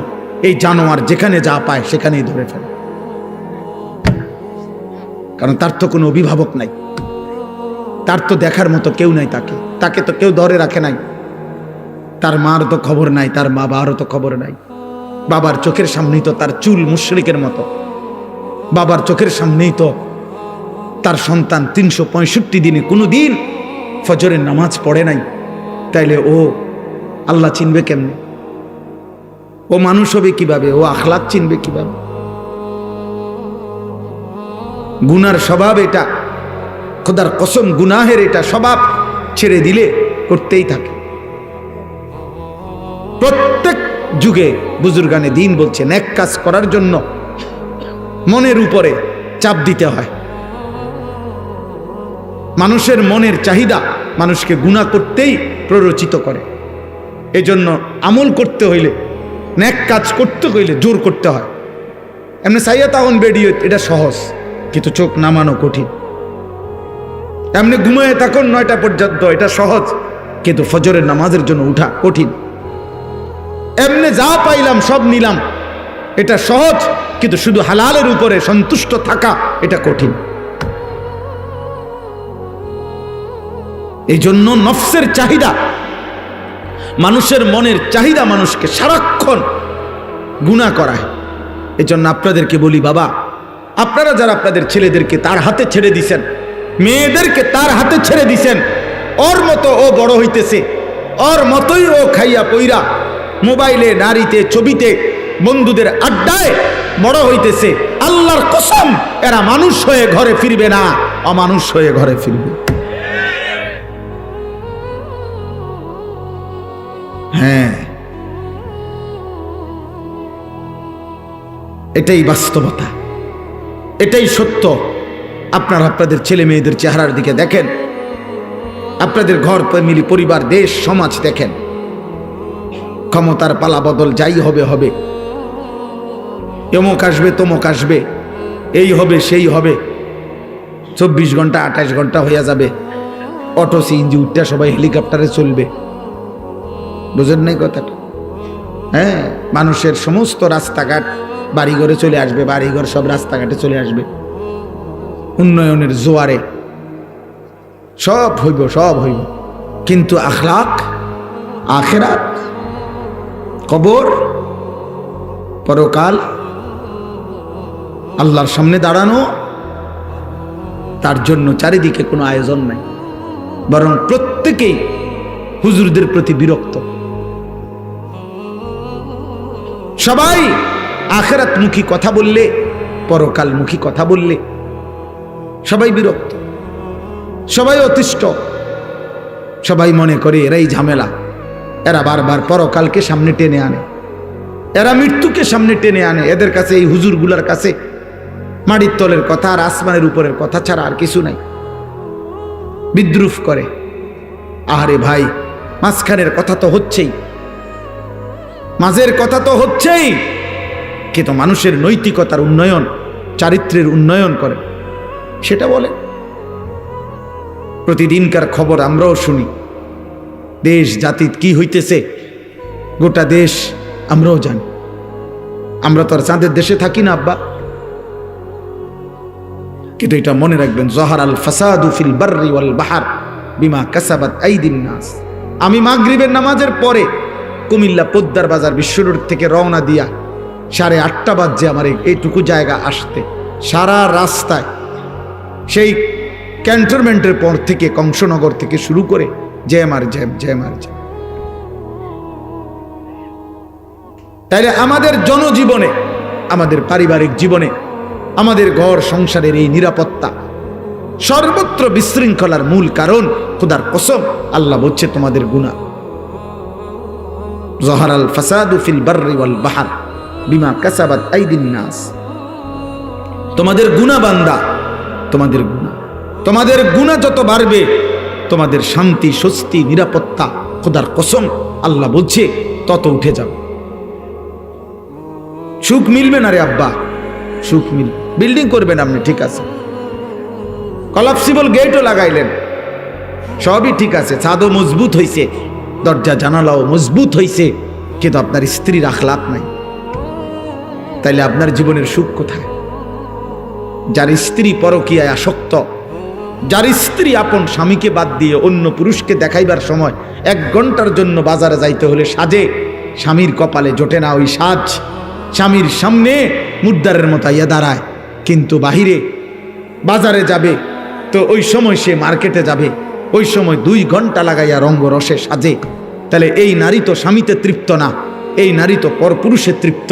এই জানোয়ার যেখানে যা পায় সেখানেই ধরে ফেলে, কারণ তার তো কোনো অভিভাবক নাই, তার তো দেখার মতো কেউ নাই, তাকে তো কেউ ধরে রাখে নাই, তার মার তো খবর নাই, তার বাবারও তো খবর নাই। বাবার চোখের সামনেই তো তার চুল মুশরিকের মতো, বাবার চোখের সামনেই তো তার সন্তান 365 দিনে কোনো দিন ফজরের নামাজ পড়ে নাই। তাইলে ও আল্লাহ চিনবে কেমনে? ও মানুষ হবে কিভাবে? ও আখলাক চিনবে কিভাবে? গুনার স্বভাব এটা, খোদার কসম, গুনাহের এটা স্বভাব ছেড়ে দিলে করতেই থাকে। প্রত্যেক যুগে বুজুর্গানে দিন বলছে, নেক কাজ করার জন্য মনের উপরে চাপ দিতে হয়। মানুষের মনের চাহিদা মানুষকে গুনাহ করতেই প্ররোচিত করে। এজন্য আমল করতে হইলে, নেক কাজ করতে হইলে জোর করতে হয়। এমনি সাইয়া তাহন বেডিও, এটা সহজ, কিন্তু চোখ নামানো কঠিন। এমনি ঘুমায় থাকুন 9টা পর্যন্ত, এটা সহজ, কিন্তু ফজরের নামাজের জন্য উঠা কঠিন। এমনি যা পাইলাম সব নিলাম, এটা সহজ, কিন্তু শুধু হালালের উপরে সন্তুষ্ট থাকা এটা কঠিন। এই জন্য নফসের চাহিদা, মানুষের মনের চাহিদা মানুষকে সারাক্ষণ গুনাহ করায়। এই জন্য আপনাদেরকে বলি, বাবা, আপনারা যারা আপনাদের ছেলেদেরকে তার হাতে ছেড়ে দিছেন, মেয়েদেরকে তার হাতে ছেড়ে দিছেন, ওর মতো ও বড় হইতেছে, ওর মতোই ও খাইয়া পইরা মোবাইলে, নারীতে, ছবিতে, বন্ধুদের আড্ডায় বড় হইতেছে। আল্লাহর কসম, এরা মানুষ হয়ে ঘরে ফিরবে না, অমানুষ হয়ে ঘরে ফিরবে। হ্যাঁ, এটাই বাস্তবতা, এটাই সত্য। আপনারা আপনাদের ছেলে মেয়েদের চেহারার দিকে দেখেন, আপনাদের ঘর ফ্যামিলি, পরিবার, দেশ, সমাজ দেখেন। ক্ষমতার পালা বদল যাই হবে হবে, এমক আসবে, তমক আসবে, এই হবে সেই হবে, 24 ঘন্টা 28 ঘন্টা হইয়া যাবে, অটো সিএনজি উঠতে সবাই হেলিকপ্টারে চলবে। বুঝেন নাই কথাটা? হ্যাঁ, মানুষের সমস্ত রাস্তাঘাট বাড়িঘরে চলে আসবে, বাড়িঘর সব রাস্তাঘাটে চলে আসবে, উন্নয়নের জোয়ারে সব হইব, সব হইব, কিন্তু আখলাক, আখেরাত, কবর, পরকাল, আল্লাহর সামনে দাঁড়ানো, তার জন্য চারিদিকে কোনো আয়োজন নাই। বরং প্রত্যেকেই হুজুরদের প্রতি বিরক্ত। সবাই আখিরাতমুখী কথা বললে, পরকালমুখী কথা বললে সবাই বিরক্ত, সবাই অতিষ্ঠ, সবাই মনে করে এরাই ঝামেলা, এরা বারবার পরকালকে সামনে টেনে আনে। এরা মৃত্যুকে সামনে টেনে আনে। এদের কাছে এই হুজুরগুলার কাছে মাটির তলের কথা আর আসমানের উপরের কথা ছাড়া আর কিছু নাই। বিদ্রুপ করে। আরে ভাই, মাঝখানের কথা তো হচ্ছেই, মাঝের কথা তো হচ্ছেই, কিন্তু মানুষের নৈতিকতার উন্নয়ন, চারিত্র্যের উন্নয়ন করে সেটা বলে। প্রতিদিনকার খবর আমরাও শুনি, দেশ জাতি কি হইতেছে গোটা দেশ আমরাও জানি। আমরা তো আর চাঁদের দেশে থাকি না আব্বা। কিন্তু এটা মনে রাখবেন, জহারাল ফাসাদু ফিল বাররি ওয়াল বাহর বিমা কাসাবাত আইদিন নাস। আমি মাগরিবের নামাজের পরে কুমিল্লা পোদ্দার বাজার বিশ্ব রোড থেকে রওনা দিয়া 8:30 বাজে আমার এইটুকু জায়গা আসতে, সারা রাস্তায় সেই ক্যান্টনমেন্টের পর থেকে কংসনগর থেকে শুরু করে জ্যাম আর জ্যাম, জ্যাম আর জ্যাম। তাইলে আমাদের জনজীবনে, আমাদের পারিবারিক জীবনে, আমাদের ঘর সংসারের এই নিরাপত্তা সর্বত্র বিশৃঙ্খলার মূল কারণ খোদার কসম আল্লাহ বলছে তোমাদের গুনাহ। জহারাল ফাসাদু ফিল বাররি ওয়াল বাহর বিমা কাসাবাত আইদিন নাস। তোমাদের গুনাহ বান্দা, তোমাদের গুনাহ, তোমাদের গুনাহ যত বাড়বে তোমাদের শান্তি, স্বস্তি, নিরাপত্তা খোদার কসম আল্লাহ বলছে তত উঠে যাবে। সুখ মিলবে না রে আব্বা, সুখ মিল। বিল্ডিং করবেন আপনি, ঠিক আছে, কলাপসিবল গেটও লাগাইলেন, সবই ঠিক আছে, ছাদও মজবুত হইছে, দরজা জানালাও মজবুত হইছে, কিন্তু আপনার স্ত্রীর আখলাক নাই। তাইলে আপনার জীবনের সুখ কোথায়? যার স্ত্রী পরকীয়ায় আসক্ত, যার স্ত্রী আপন স্বামীকে বাদ দিয়ে অন্য পুরুষকে দেখাইবার সময় 1 ঘন্টার জন্য বাজারে যাইতে হলে সাজে, স্বামীর কপালে জোটে না ওই সাজ, স্বামীর সামনে মুদ্দারের মতো ইয়া দাঁড়ায়, কিন্তু বাহিরে বাজারে যাবে তো ওই সময় সে মার্কেটে যাবে, ওই সময় 2 ঘন্টা লাগাইয়া রঙ্গ রসে সাজে। তাহলে এই নারী তো স্বামীতে তৃপ্ত না, এই নারী তো পরপুরুষে তৃপ্ত।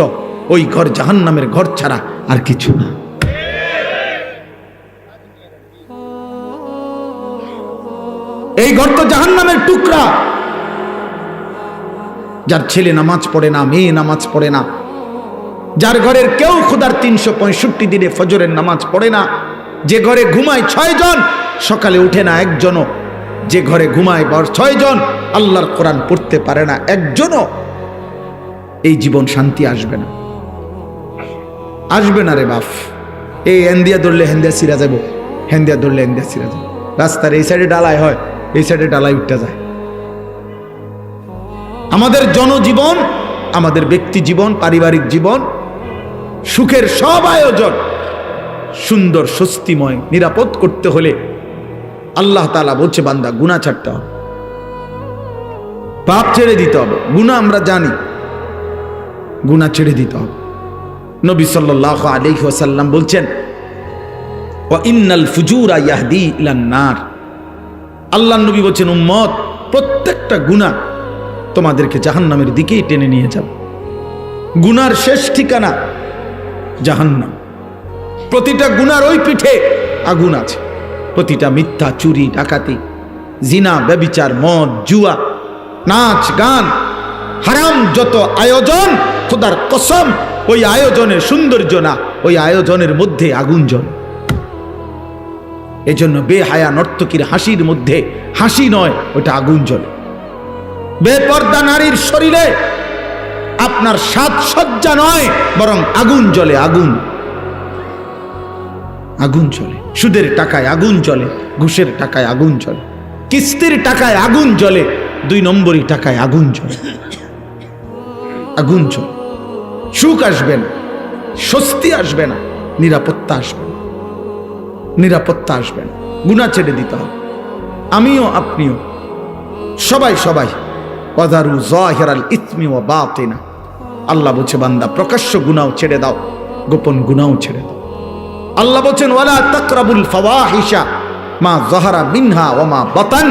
ওই ঘর জাহান্নামের ঘর ছাড়া আর কিছু না। এই ঘর তো জাহান্নামের টুকরা। যার ছেলে নামাজ পড়ে না, মেয়ে নামাজ পড়ে না, যার ঘরের কেউ খোদার 365 দিনে ফজরের নামাজ পড়ে না, যে ঘরে ঘুমায় 6 জন সকালে উঠে না একজনও, যে ঘরে ঘুমায় 6 জন আল্লাহর কোরআন পড়তে পারে না একজনও, এই জীবন শান্তি আসবে না, আসবে না রে বাপ। এই হেন্দিয়া ধরলে হেন্দিয়া সিরা যাব, হেন্দিয়া ধরলে হেন্দিয়া সিরা যাব। রাস্তার এই সাইডে ডালাই হয়, এই সাইডে ডালাই উঠতে যায়। আমাদের জনজীবন, আমাদের ব্যক্তি জীবন, পারিবারিক জীবন, সুখের সব আয়োজন সুন্দর, স্বস্তিময়, নিরাপদ করতে হলে আল্লাহ তাআলা বলছে বান্দা গুনাহ ছাড়তে হবে, পাপ ছেড়ে দিতে হবে। গুনাহ আমরা জানি, গুনাহ ছেড়ে দিতে হবে। নবী সাল্লাল্লাহু আলাইহি ওয়াসাল্লাম বলছেন ওয়া ইন্নাল ফুজুরা ইয়াহদি ইলান নার। আল্লাহর নবী বলছেন উম্মত, প্রত্যেকটা গুনাহ তোমাদেরকে জাহান্নামের দিকেই টেনে নিয়ে যাবে। গুনার শেষ ঠিকানা জাহান্নাম। প্রতিটা গুনার ওই পিঠে আগুন আছে। প্রতিটা মিথ্যা, চুরি, ডাকাতি, জিনা, ব্যভিচার, মদ, জুয়া, নাচ, গান, হারাম যত আয়োজন, খোদার কসম ওই আয়োজনের সৌন্দর্য না, ওই আয়োজনের মধ্যে আগুন জ্বলে। এজন্য বেহায়া নর্তকীর হাসির মধ্যে হাসি নয়, ওটা আগুন জ্বলে। বেপর্দা নারীর শরীরে আপনার সাজসজ্জা নয়, বরং আগুন জ্বলে, আগুন, আগুন জ্বলে। সুদের টাকায় আগুন জ্বলে, ঘুষের টাকায় আগুন জ্বলে, কিস্তির টাকায় আগুন জ্বলে, 2 নম্বরই টাকায় আগুন জ্বলে, আগুন জ্বলে। সুখ আসবে না, স্বস্তি আসবে না, নিরাপত্তা আসবে না, নিরাপত্তা আসবে না। গুনাহ ছেড়ে দিতে হবে। আমিও, আপনিও, সবাই সবাই। ওয়াযারু যাহিরাল ইসমি ওয়া বাতিনা। আল্লাহ বলছে বান্দা প্রকাশ্য গুনাহ ছেড়ে দাও, গোপন গুনাহ ছেড়ে দাও। আল্লাহ বলছেন ওয়ালা তাকরাবুল ফাওয়াহিশা মা যাহারা মিনহা ওয়া মা বাতান।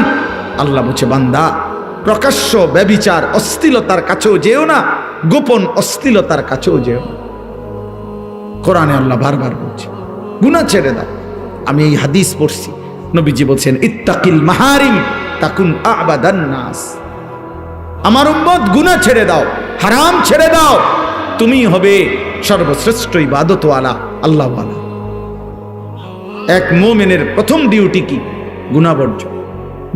আল্লাহ বলছে বান্দা প্রকাশ্য ব্যভিচার, অশ্লীলতার কাছেও যেও না, গোপন অশ্লীলতার কাছেও যেও না। কোরআনে আল্লাহ বারবার বলছে গুনাহ ছেড়ে দাও। আমি এই হাদিস পড়ছি, নবীজি বলছেন ইত্তাকিল মাহারিম তাকুন আবাদান নাস। আমার উম্মত গুনাহ ছেড়ে দাও, হারাম ছেড়ে দাও, তুমি হবে সর্বশ্রেষ্ঠ ইবাদতওয়ালা আল্লাহওয়ালা। এক মুমিনের প্রথম ডিউটি কি? গুনাহ বর্জন।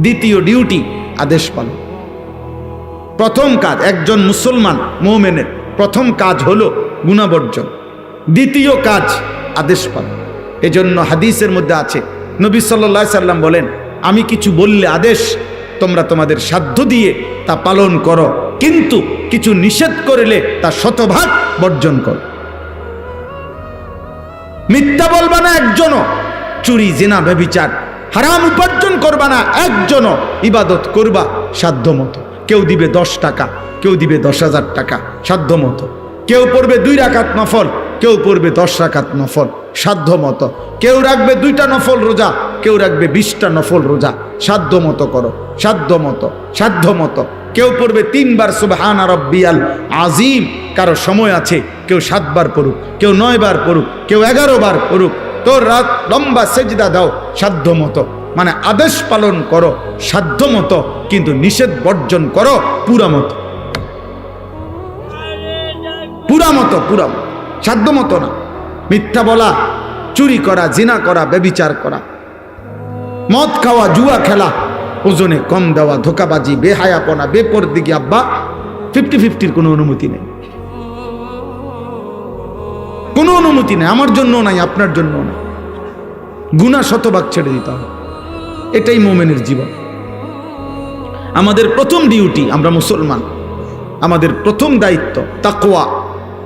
দ্বিতীয় ডিউটি আদেশ পালন। প্রথম কাজ একজন মুসলমান মুমিনের প্রথম কাজ হলো গুনাহ বর্জন, দ্বিতীয় কাজ আদেশ পালন। এজন্য হাদিসের মধ্যে আছে, নবী সাল্লাল্লাহু আলাইহি সাল্লাম বলেন, আমি কিছু বললে আদেশ তোমরা তোমাদের সাধ্য দিয়ে তা পালন করো, কিন্তু কিছু নিষেধ করলে তা শতভাগ বর্জন করো। মিথ্যা বলবা না একজনও, চুরি জিনা ব্যভিচার হারাম উপার্জন করবা না একজনও, ইবাদত করবা সাধ্য মতো। কেউ দিবে 10 টাকা, কেউ দিবে 10,000 টাকা সাধ্য মতো। কেউ পড়বে 2 রাকাত নফল, কেউ পড়বে 10 রাকাত নফল সাধ্য মতো। কেউ রাখবে 2টা নফল রোজা, কেউ রাখবে 20টা নফল রোজা। সাধ্য মতো করো, সাধ্য মতো, সাধ্য মতো। কেউ পড়বে 3 বার সুবহান রাব্বিয়াল আযীম, কারো সময় আছে কেউ 7 বার পড়ুক, কেউ 9 বার পড়ুক, কেউ 11 বার পড়ুক। তোর রাত লম্বা সেজদা দাও সাধ্য মতো। মানে আদেশ পালন করো সাধ্য মতো, কিন্তু নিষেধ বর্জন করো পুরা মতো, পুরা মতো, পুরা মতো, সাধ্য মতো না। মিথ্যা বলা, চুরি করা, জিনা করা, ব্যভিচার করা, মদ খাওয়া, জুয়া খেলা, ওজনে কম দেওয়া, ধোকাবাজি, বেহায়াপনা, বেপরদিগি, আব্বা 50-50 কোনো অনুমতি নেই, কোনো অনুমতি নেই। আমার জন্য নাই, আপনার জন্য নাই। গুনাহ শতভাগ ছেড়ে দিতে হবে, এটাই মুমিনের জীবন। আমাদের প্রথম ডিউটি, আমরা মুসলমান, আমাদের প্রথম দায়িত্ব তাকওয়া।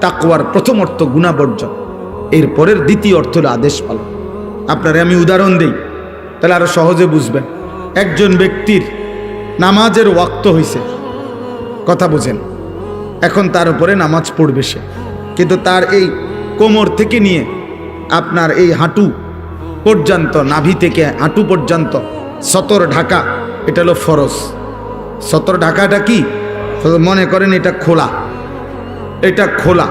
তাকওয়ার প্রথম অর্থ গুনাহ বর্জন, এর পরের দ্বিতীয় অর্থ হলো আদেশ পালন। আপনারে আমি উদাহরণ দেই, তাহলে আরো সহজে বুঝবেন। একজন ব্যক্তির নামাজের ওয়াক্ত হইছে, কথা বুঝেন, এখন তার উপরে নামাজ পড়বে সে, কিন্তু তার এই কোমর থেকে নিয়ে আপনার এই হাঁটু পর্যন্ত, নাভি থেকে হাঁটু পর্যন্ত সতর ঢাকা, এটা হলো ফরজ। সতর ঢাকাটা কি? মনে করেন এটা খোলা, এটা খোলা,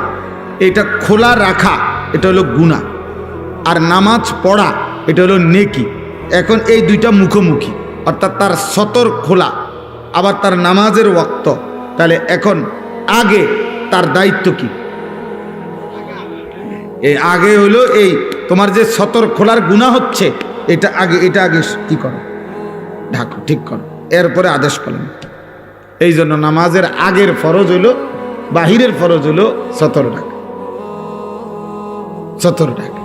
এটা খোলা রাখা, এটা হলো গুনাহ। আর নামাজ পড়া, এটা হলো নেকি। এখন এই দুইটা মুখোমুখি, অর্থাৎ তার সতর খোলা, আবার তার নামাজের ওয়াক্ত। তাহলে এখন আগে তার দায়িত্ব কি? এই আগে হলো এই তোমার যে সতর খোলার গুনাহ হচ্ছে, এটা আগে, এটা আগে কি করো? ঢাকো, ঠিক করো, এরপরে আদেশ পালন। এই জন্য নামাজের আগের ফরজ হইল, বাহিরের ফরজ হইল সতর ঢাকা, সতর ঢাকা।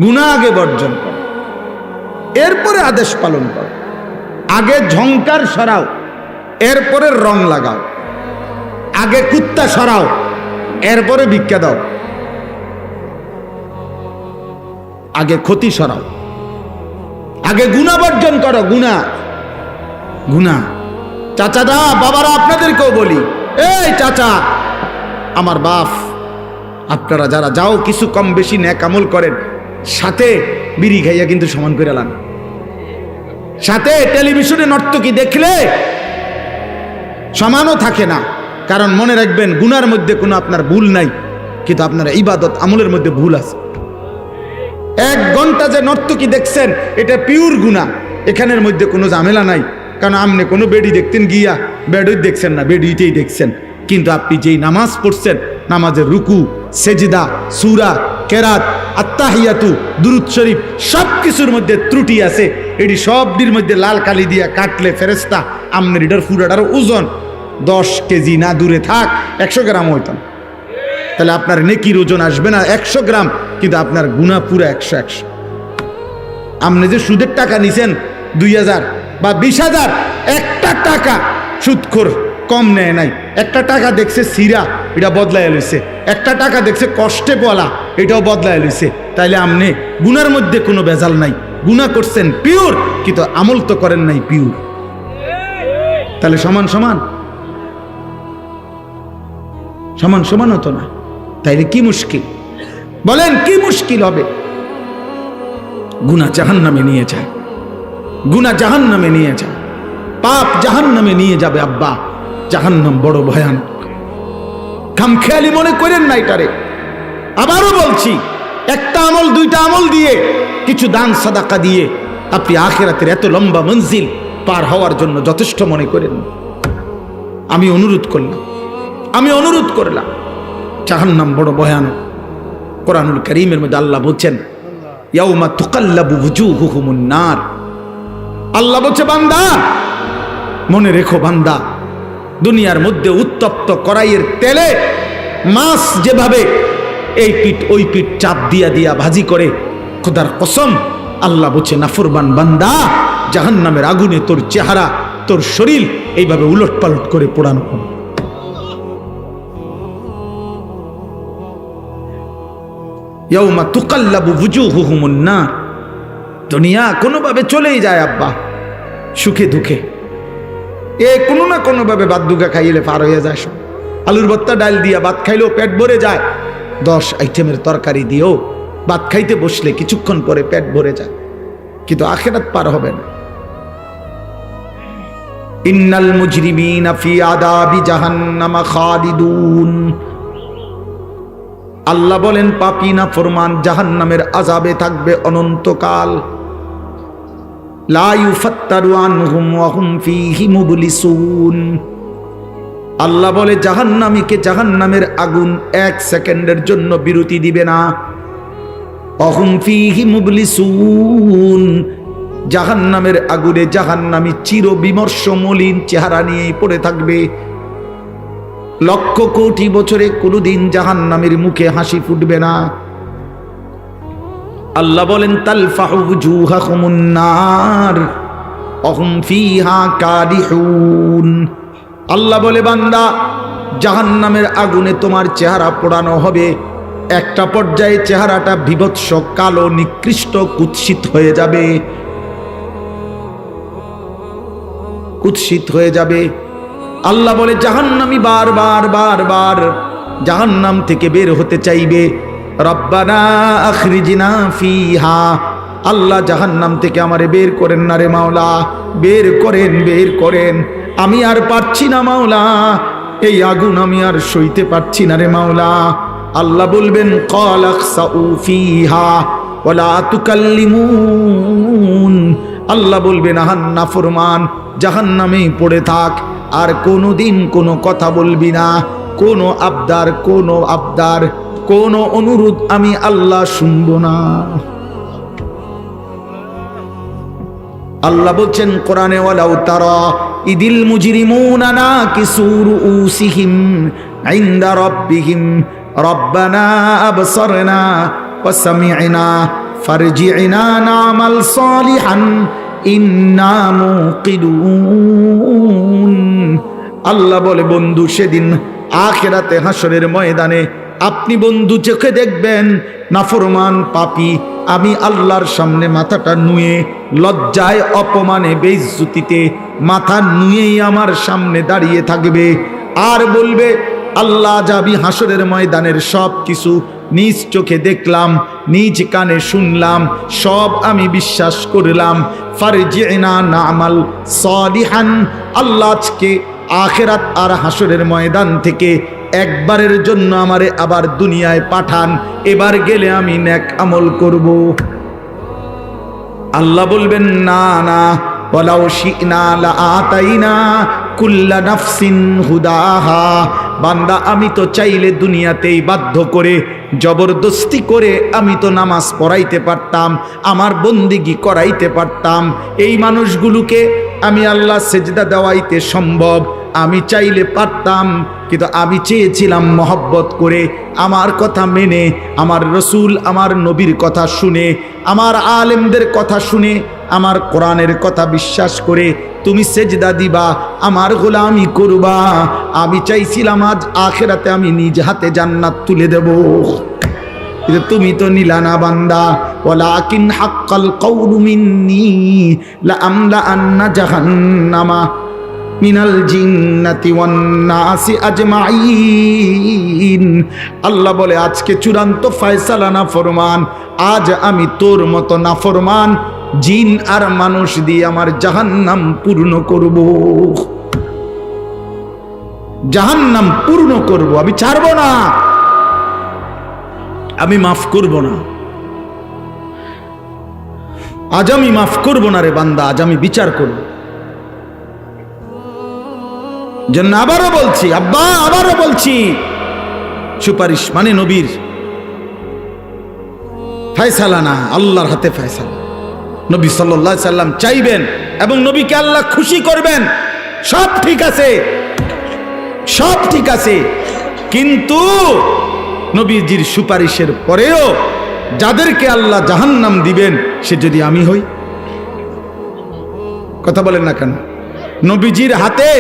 গুনাহ আগে বর্জন করো, এরপরে আদেশ পালন করো। আগে ঝংকার সরাও, এরপরে রং লাগাও। আগে কুত্তা সরাও, এরপরে ভিক্ষা দাও। আগে ক্ষতি সরাও, আগে গুনাহ বর্জন করো। গুনাহ, গুনাহ। চাচাদা, বাবারা, আপনাদেরকেও বলি, এই চাচা, আমার বাপ, আপনারা যারা যাও কিছু কম বেশি নেক আমল করেন, সাথে বিড়ি খাইয়া কিন্তু সমান করে লান। সাথে টেলিভিশনে নর্তকী দেখলে সমানও থাকে না। কারণ মনে রাখবেন, গুনার মধ্যে কোনো আপনার ভুল নাই, কিন্তু আপনার ইবাদত আমলের মধ্যে ভুল আছে। 1 ঘন্টা যে নর্তকী দেখছেন, এটা পিওর গুনাহ, এখানের মধ্যে কোনো ঝামেলা নাই। কারণ আপনি কোনো বেডি দেখতেন গিয়া বেডই দেখছেন না, বেডিতেই দেখছেন। কিন্তু আপনি যেই নামাজ পড়ছেন, নামাজের রুকু, সেজদা, সূরা, কেরাত, আত্তাহিয়াতু, দুরূদ শরীফ, সব কিছুর মধ্যে ত্রুটি আছে। এটি সবটির মধ্যে লাল কালি দিয়া কাটলে ফেরেশতা আমনের এটার পুরাটার ওজন 10 কেজি না দূরে থাক 100 গ্রাম হইতাম, তাহলে আপনার নেকির ওজন আসবে না 100 গ্রাম, কিন্তু আপনার গুনাহ পুরো 100। আপনি যে সুদের টাকা নিছেন 2000 বা 20,000, একটা টাকা সুদখোর কম নেয় নাই। একটা টাকা দেখছে সিরা, এটা বদলায় লইছে। একটা টাকা দেখছে কষ্টে বলা, এটাও বদলায় লইছে। তাইলে আপনি গুনার মধ্যে কোনো ভেজাল নাই, গুনাহ করছেন পিওর, কিন্তু আমল তো করেন নাই পিওর। তাহলে সমান সমান, সমান সমান হতো না। তাইলে কি মুশকিল বলেন? কি মুশকিল হবে? গুনাহ জাহান্নামে নিয়ে যায়, গুনাহ জাহান্নামে নিয়ে যায়, পাপ জাহান্নামে নিয়ে যাবে। আব্বা, জাহান্নাম বড় ভয়ানক, খামখেয়ালি মনে করেন না এটারে। আবারও বলছি, একটা আমল, 2টা আমল দিয়ে, কিছু দান সাদাকা দিয়ে আপনি আখিরাতের এত লম্বা মঞ্জিল পার হওয়ার জন্য যথেষ্ট মনে করেন। আমি অনুরোধ করলাম, আমি অনুরোধ করলাম। জাহান্নাম বড় ভয়ানক। কোরআনুল কারীমের মধ্যে আল্লাহ বলছেন ইয়াউমা তুকাল্লাবু ওয়ুজুহুহুমুন নার। আল্লাহ বলছে বান্দা মনে রেখো বান্দা, দুনিয়ার মধ্যে উত্তপ্ত কড়াইয়ের তেলে মাছ যেভাবে এই পিঠ ওই পিঠ চাপ দিয়া দিয়া ভাজি করে, খোদার কসম আল্লাহ বলছে নাফরমান বান্দা জাহান্নামের আগুনে তোর চেহারা তোর শরীর এইভাবে উলট পালট করে পোড়ানো হবে। ইয়াউমা তুকাল্লাবু ওয়ুজুহুহুমুন নার। দুনিয়া কোনোভাবে চলেই যায় আব্বা, সুখে দুঃখে এ কোনো না কোনোভাবে ভাত দুগা খাইলে পার হয়ে যায়। সব আলুর ভর্তা ডাল দিয়া ভাত খাইলেও পেট ভরে যায়, 10 আইটেমের তরকারি দিয়েও ভাত খাইতে বসলে কিছুক্ষণ পরে পেট ভরে যায়, কিন্তু আখিরাত পার হবে না। ইন্নাল মুজরিমিনা ফি আযাবি জাহান্নাম খালিদুন। আল্লাহ বলেন পাপী নাফরমান জাহান্নামের আযাবে থাকবে অনন্তকাল। লা ইউফাত্তারু আনহুম ওয়া হুম ফীহি মুবলিসুন। আল্লাহ বলে জাহান্নামীকে জাহান্নামের আগুন 1 সেকেন্ডের জন্য বিরতি দিবে না। ওয়া হুম ফীহি মুবলিসুন। জাহান্নামের আগুনে জাহান্নামী চিরবিমর্ষ মলিন চেহারা নিয়েই পড়ে থাকবে। লক্ষ কোটি বছরে কোনোদিন জাহান্নামের মুখে হাসি ফুটবে না। আল্লাহ বলেন তালফাহু ওয়ুজুহাহুমুন নার ওয়া হুম ফীহা কাদিহুন। আল্লাহ বলে বান্দা জাহান্নামের আগুনে তোমার চেহারা পোড়ানো হবে। একটা পর্যায়ে চেহারাটা বিভৎস কালো নিকৃষ্ট কুৎসিত হয়ে যাবে, কুৎসিত হয়ে যাবে। আল্লাহ বলে জাহান্নামী বারবার বারবার জাহান্নাম থেকে বের হতে চাইবে। রব্বানা আখরিজনা ফিহা। আল্লাহ জাহান্নাম থেকে আমারে বের করেন না রে মাওলা, বের করেন বের করেন, আমি আর পারছি না মাওলা, এই আগুন আমি আর সইতে পারছি না রে মাওলা। আল্লাহ বলবেন ক্বাল আখসাউ ফিহা ওয়ালা তুকাল্লিমুন। আল্লাহ বলবেন আহান নাফরমান জাহান্নামে পড়ে থাক, আর কোনোদিন কোনো কথা বলবি না, কোনো আবদার কোনো অনুরোধ আমি আল্লাহ শুনবো না। আল্লাহ বলছেন কোরআনে ওয়ালাউ তারা ইদিল মুজরিমুনা নাকিসু রুউসিহিম ইনদা রাব্বিহিম রব্বানা আবসারনা ওয়া সামি'না ফারজি'না না'মাল সালিহান ইন্না মুকিনুন। আল্লাহ বলে বন্ধু সেদিন আখিরাতে হাসরের ময়দানে আপনি বন্ধু চোখে দেখবেন নাফরমান পাপী আমি আল্লাহর সামনে মাথাটা নুয়ে লজ্জায় অপমানে বেইজ্জতিতে মাথা নুয়েই আমার সামনে দাঁড়িয়ে থাকবে আর বলবে আল্লাহ যাবি হাসরের ময়দানের সব কিছু নিজ চোখে দেখলাম, নিজ কানে শুনলাম, সব আমি বিশ্বাস করলাম। ফারজি'না না'মাল সালিহান। আল্লাহ আজকে আখিরাত আর হাসরের ময়দান থেকে একবারের জন্য আমারে আবার দুনিয়ায় পাঠান, এবার গেলে আমি নেক আমল করব। আল্লাহ বলবেন না না, ওয়ালাউ শি'না লাআতাইনা কুল্লা নাফসিন হুদাহা। বান্দা আমি তো চাইলে দুনিয়াতেই বাধ্য করে জবরদস্তি করে আমি তো নামাজ পড়াইতে পারতাম, আমার বন্দেগী করাইতে পারতাম, এই মানুষগুলোকে আমি আল্লাহ সেজদা দেওয়াইতে সম্ভব, আমি চাইলে পারতাম, কিন্তু আমি চেয়েছিলাম মহব্বত করে আমার কথা মেনে, আমার রসুল আমার নবীর কথা শুনে, আমার আলেমদের কথা শুনে, আমার কোরআনের কথা বিশ্বাস করে তুমি সেজদা দিবা, আমার গোলামি করবা। আমি চাইছিলাম আজ আখিরাতে আমি নিজ হাতে জান্নাত তুলে দেব, কিন্তু তুমি তো নিলা না বান্দা। ওয়ালাকিন হাক্কাল কওলু মিন্নী লাআমলা আন্না জাহান্নামা মিনাল জিন্নাতি ওয়ান নাসি আজমাইন। আল্লাহ বলে আজকে চূড়ান্ত ফয়সালা না ফরমান, আজ আমি তোর মতো নাফরমান জিন আর মানুষ দিয়ে আমার জাহান্নাম পূর্ণ করব, জাহান্নাম পূর্ণ করব, আমি ছাড়ব না, আমি মাফ করব না। আজ আমি মাফ করব না রে বান্দা, আজ আমি বিচার করব। জন্য আবারও বলছি আব্বা, আবারও বলছি, সুপারিশ মানে নবীর ফয়সালা না, আল্লাহর হাতে ফয়সালা। নবী সাল্লাল্লাহু আলাইহি সাল্লাম চাইবেন এবং নবীকে আল্লাহ খুশি করবেন, সব ঠিক আছে, সব ঠিক আছে। কিন্তু নবীজির সুপারিশের পরেও যাদেরকে আল্লাহ জাহান্নাম দিবেন, সে যদি আমি হই, কথা বলেন না কেন? নবীজির হাতে,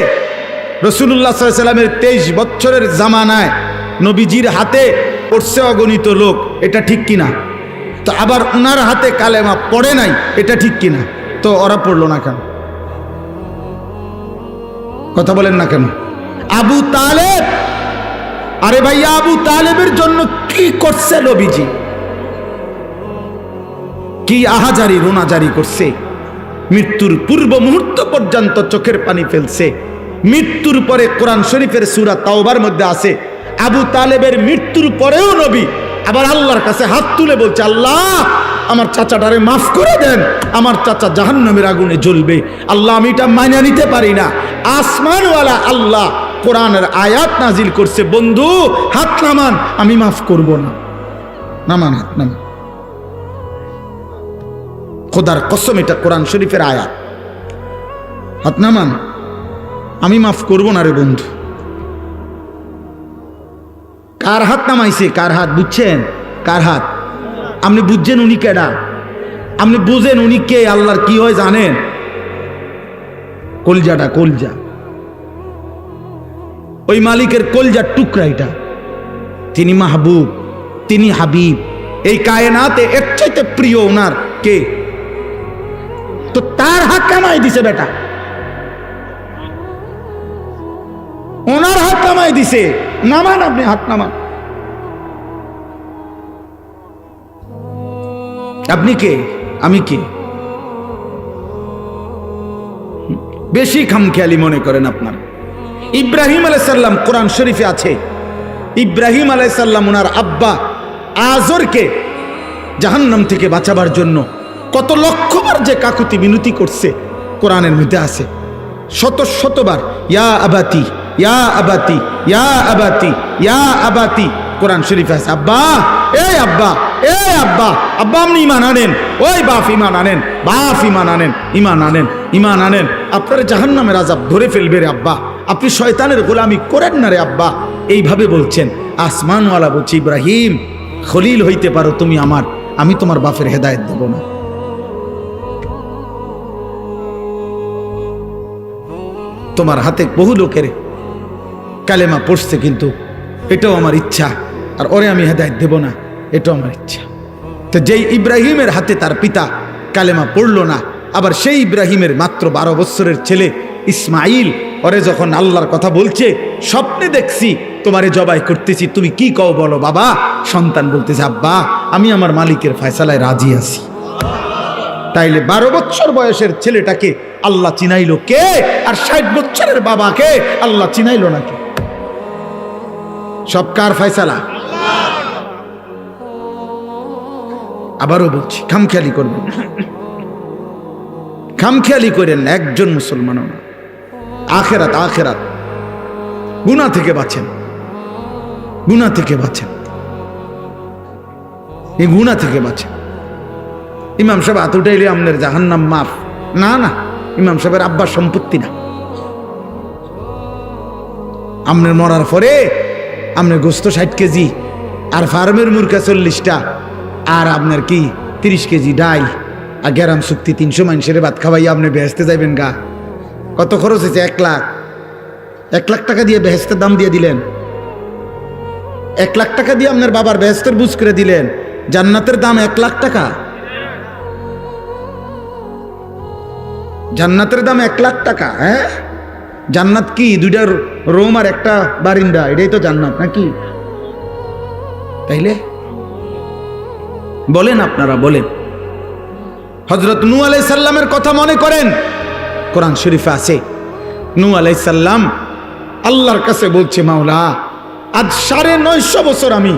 রাসূলুল্লাহ সাল্লাল্লাহু আলাইহি সাল্লামের 23 বছরের জামানায় নবীজির হাতে পড়ছে অগণিত লোক, এটা ঠিক কিনা? তো আবার ওনার হাতে কালেমা পড়ে নাই, এটা ঠিক কিনা? তো ওরা পড়লো না কেন? কথা বলেন না কেন? আবু তালেব, আরে ভাইয়া, আবু তালেবের জন্য কি করছে নবীজি? কি আহাজারি রোনাজারি করছে, মৃত্যুর পূর্ব মুহূর্ত পর্যন্ত চোখের পানি ফেলছে। মৃত্যুর পরে কোরআন শরীফের সূরা তাওবার মধ্যে আছে, আবু তালেবের মৃত্যুর পরেও নবী আবার আল্লাহর কাছে হাত তুলে বলছে, আল্লাহ আমার চাচাটারে মাফ করে দেন, আমার চাচা জাহান্নামের আগুনে জ্বলবে। আল্লাহ আমি এটা মাইনা নিতে পারি না। আসমানওয়ালা আল্লাহ কোরআনের আয়াত নাজিল করছে, বন্ধু হাত নামান, আমি মাফ করব না। নামান, হাত নামান, খোদার কসম, এটা কোরআন শরীফের আয়াত। হাত নামান, আমি মাফ করব না রে বন্ধু। কার হাত নামাইছে? কার হাত বুঝছেন? কার হাত? আপনি বুঝছেন উনি কেডা? আপনি বুঝেন উনি কে? আল্লাহর কি হয় জানেন? কলজাটা, কলজা, ওই মালিকের কলজার টুকরা এটা। তিনি মাহবুব, তিনি হাবিব, এই কায়নাতে এর চাইতে প্রিয় ওনার কে? তো তার হাত কামাই দিছে বেটা, ওনার হাত কামাই দিছে। নামান, আপনি হাত নামান। আপনি কে? আমি কে? বেশি খামখেয়ালি মনে করেন আপনার। ইব্রাহিম আলাইহিস সালাম কোরআন শরীফে আছে, ইব্রাহিম আলাইহিস সালাম ওনার আব্বা আজরকে জাহান্নাম থেকে বাঁচাবার জন্য কত লক্ষবার যে কাকুতি মিনতি করছে কোরআনের মধ্যে আছে, শত শতবার, ইয়া আবাতি, ইয়া আবাতি, ইয়া আবাতি, ইয়া আবাতি, কোরআন শরীফে আছে। আব্বা, এই আব্বা, এই আব্বা, আব্বা আপনি ইমান আনেন, ওই বাপ ইমান আনেন, বাপ ইমান আনেন, ইমান আনেন, ইমান আনেন, আপনার জাহান্নামের আযাব ধরে ফেলবে রে আব্বা, আপনি শয়তানের গোলামি করেন না রে আব্বা। এইভাবে বলছেন। আসমানওয়ালা বলছে, ইব্রাহিম খলিল হইতে পারো তুমি আমার, আমি তোমার বাপের হেদায়েত দেব না। তোমার হাতে বহু লোকের কালেমা পড়ছে, কিন্তু এটাও আমার ইচ্ছা, আর ওরে আমি হেদায়েত দেব না, এটাও আমার ইচ্ছা। তো যেই ইব্রাহিমের হাতে তার পিতা কালেমা পড়লো না, আবার সেই ইব্রাহিমের মাত্র 12 বছরের ছেলে ইসমাইল ওরে যখন আল্লাহর কথা বলছে, স্বপ্নে দেখছি তোমারে জবাই করতেছি, তুমি কি কও বলো বাবা? সন্তান বলতেছে, আব্বা আমি আমার মালিকের ফয়সালায় রাজি আছি। তাইলে 12 বছর বয়সের ছেলেটাকে আল্লাহ চিনাইলো কে? আর 60 বছরের বাবাকে আল্লাহ চিনাইলো নাকি? সব কার ফয়সালা? আবারও বলছি, খামখেয়ালি করবেন, খামখেয়ালি করেন না, একজন মুসলমানও না। আখেরাত, আখেরাত, গুনাহ থেকে বাঁচেন, গুনাহ থেকে বাঁচেন, এই গুনাহ থেকে বাঁচেন। ইমাম সাহেব হাত উঠাইলে আপনার জাহান্নাম মাফ? না না, ইমাম সাহেবের আব্বার সম্পত্তি না। আপনার মরার পরে আপনার গোস্ত 60 কেজি, আর ফার্মের মুরগা 40টা, আর আপনার কি 30 কেজি ডাল, আর গ্যারাম চুক্তি 300 মানুষের ভাত খাওয়াইয়া আপনি বেহেস্তে যাইবেন গা। কত খরচ হয়েছে? 1 লাখ। 1 লাখ টাকা দিয়ে বেহেস্তের দাম দিয়ে দিলেন। 1 লাখ টাকা দিয়ে আপনার বাবার বেহেস্তের বুঝ করে দিলেন। জান্নাতের দাম 1 লাখ টাকা। জান্নাতের দাম 1 লাখ টাকা। হ্যাঁ, জান্নাত কি 2টা রুম আর একটা বারিন্দা, এটাই তো জান্নাত নাকি? তাইলে বলেন, আপনারা বলেন। হযরত নূহ আলাইহিস সালামের কথা মনে করেন, কোরআন শরীফে আছে। নূহ আলাইহিস সালাম আল্লাহর কাছে বলছে, মাওলা আজ 950 বছর আমি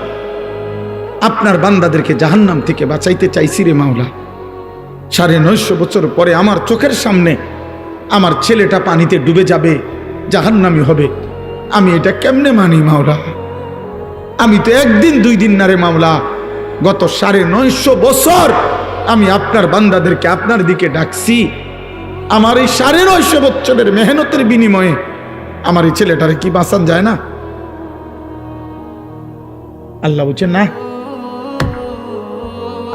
আপনার বান্দাদেরকে জাহান্নাম থেকে বাঁচাইতে চাইছি রে মাওলা। 950 বছর পরে আমার চোখের সামনে আমার ছেলেটা পানিতে ডুবে যাবে, জাহান্নামী হবে। আমি এটা কেমনে মানি মাওলা? আমি তো একদিন দুই দিন না রে মাওলা, গত 950 বছর আমি আপনার বান্দাদেরকে আপনার দিকে ডাকছি। আমার এই 950 বছরের মেহনতের বিনিময়ে আমার এই ছেলেটারে কি বাঁচান যায় না? আল্লাহ বলছেন না,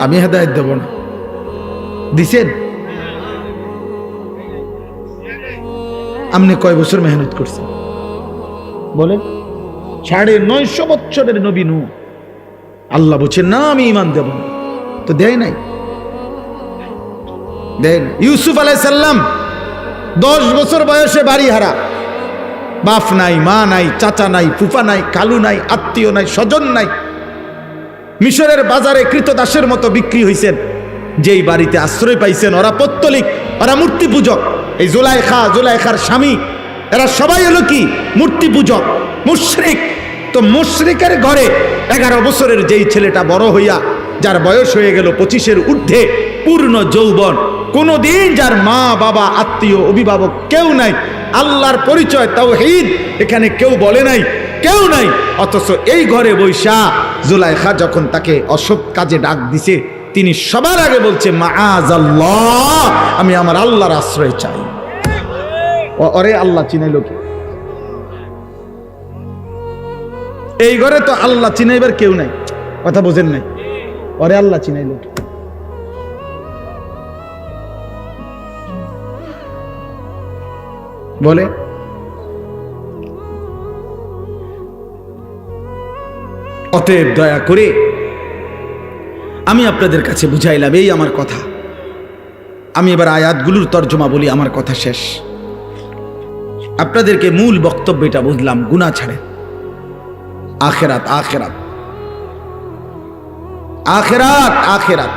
আমি হেদায়েত দেব না। দিছেন? আপনি কয় বছর মেহনত করছেন বলেন? 950 বছরের নবী নূহ। আল্লাহ বলছেন না, আমি ঈমান দেব না। তো দেয় নাই, দেয় না। ইউসুফ আলাইহিস সালাম 10 বছর বয়সে বাড়ি হারা, বাপ নাই, মা নাই, চাচা নাই, ফুফা নাই, কালু নাই, আত্মীয় নাই, স্বজন নাই। মিশরের বাজারে কৃতদাসের মতো বিক্রি হয়েছেন। যেই বাড়িতে আশ্রয় পাইছেন ওরা পৌত্তলিক, ওরা মূর্তি পূজক। এই জুলাইখার স্বামী, এরা সবাই হলো কি মূর্তি পূজক, মুশরিক। তো মুশরিকের ঘরে 11 বছরের যেই ছেলেটা বড় হইয়া, যার বয়স হয়ে গেল 25-এর ঊর্ধ্বে, পূর্ণ যৌবন, কোনদিন যার মা বাবা আত্মীয় অভিভাবক কেউ নাই, আল্লাহর পরিচয় তাওহীদ এখানে কেউ বলে নাই, কেউ নাই। অথচ এই ঘরে বৈশা জুলাইখা যখন তাকে অসৎ কাজে ডাক দিছে, তিনি সবার আগে বলছে মাআযাল্লাহ, আমি আমার আল্লাহর আশ্রয় চাই। ওরে আল্লাহ চিনাইল কি? এই ঘরে তো আল্লাহ চিনাইবার কেউ নাই, কথা বোঝেন নাই? ওরে আল্লাহ চিনাইল কি? বলে অতএব দয়া করে আমি আপনাদের কাছে বুঝাইলাম, এই আমার কথা। আমি এবার আয়াতগুলোর তর্জমা বলি, আমার কথা শেষ। আপনাদেরকে মূল বক্তব্য এটা বুঝলাম, গুনাহ ছাড়েন। আখেরাত আখেরাত আখেরাত আখেরাত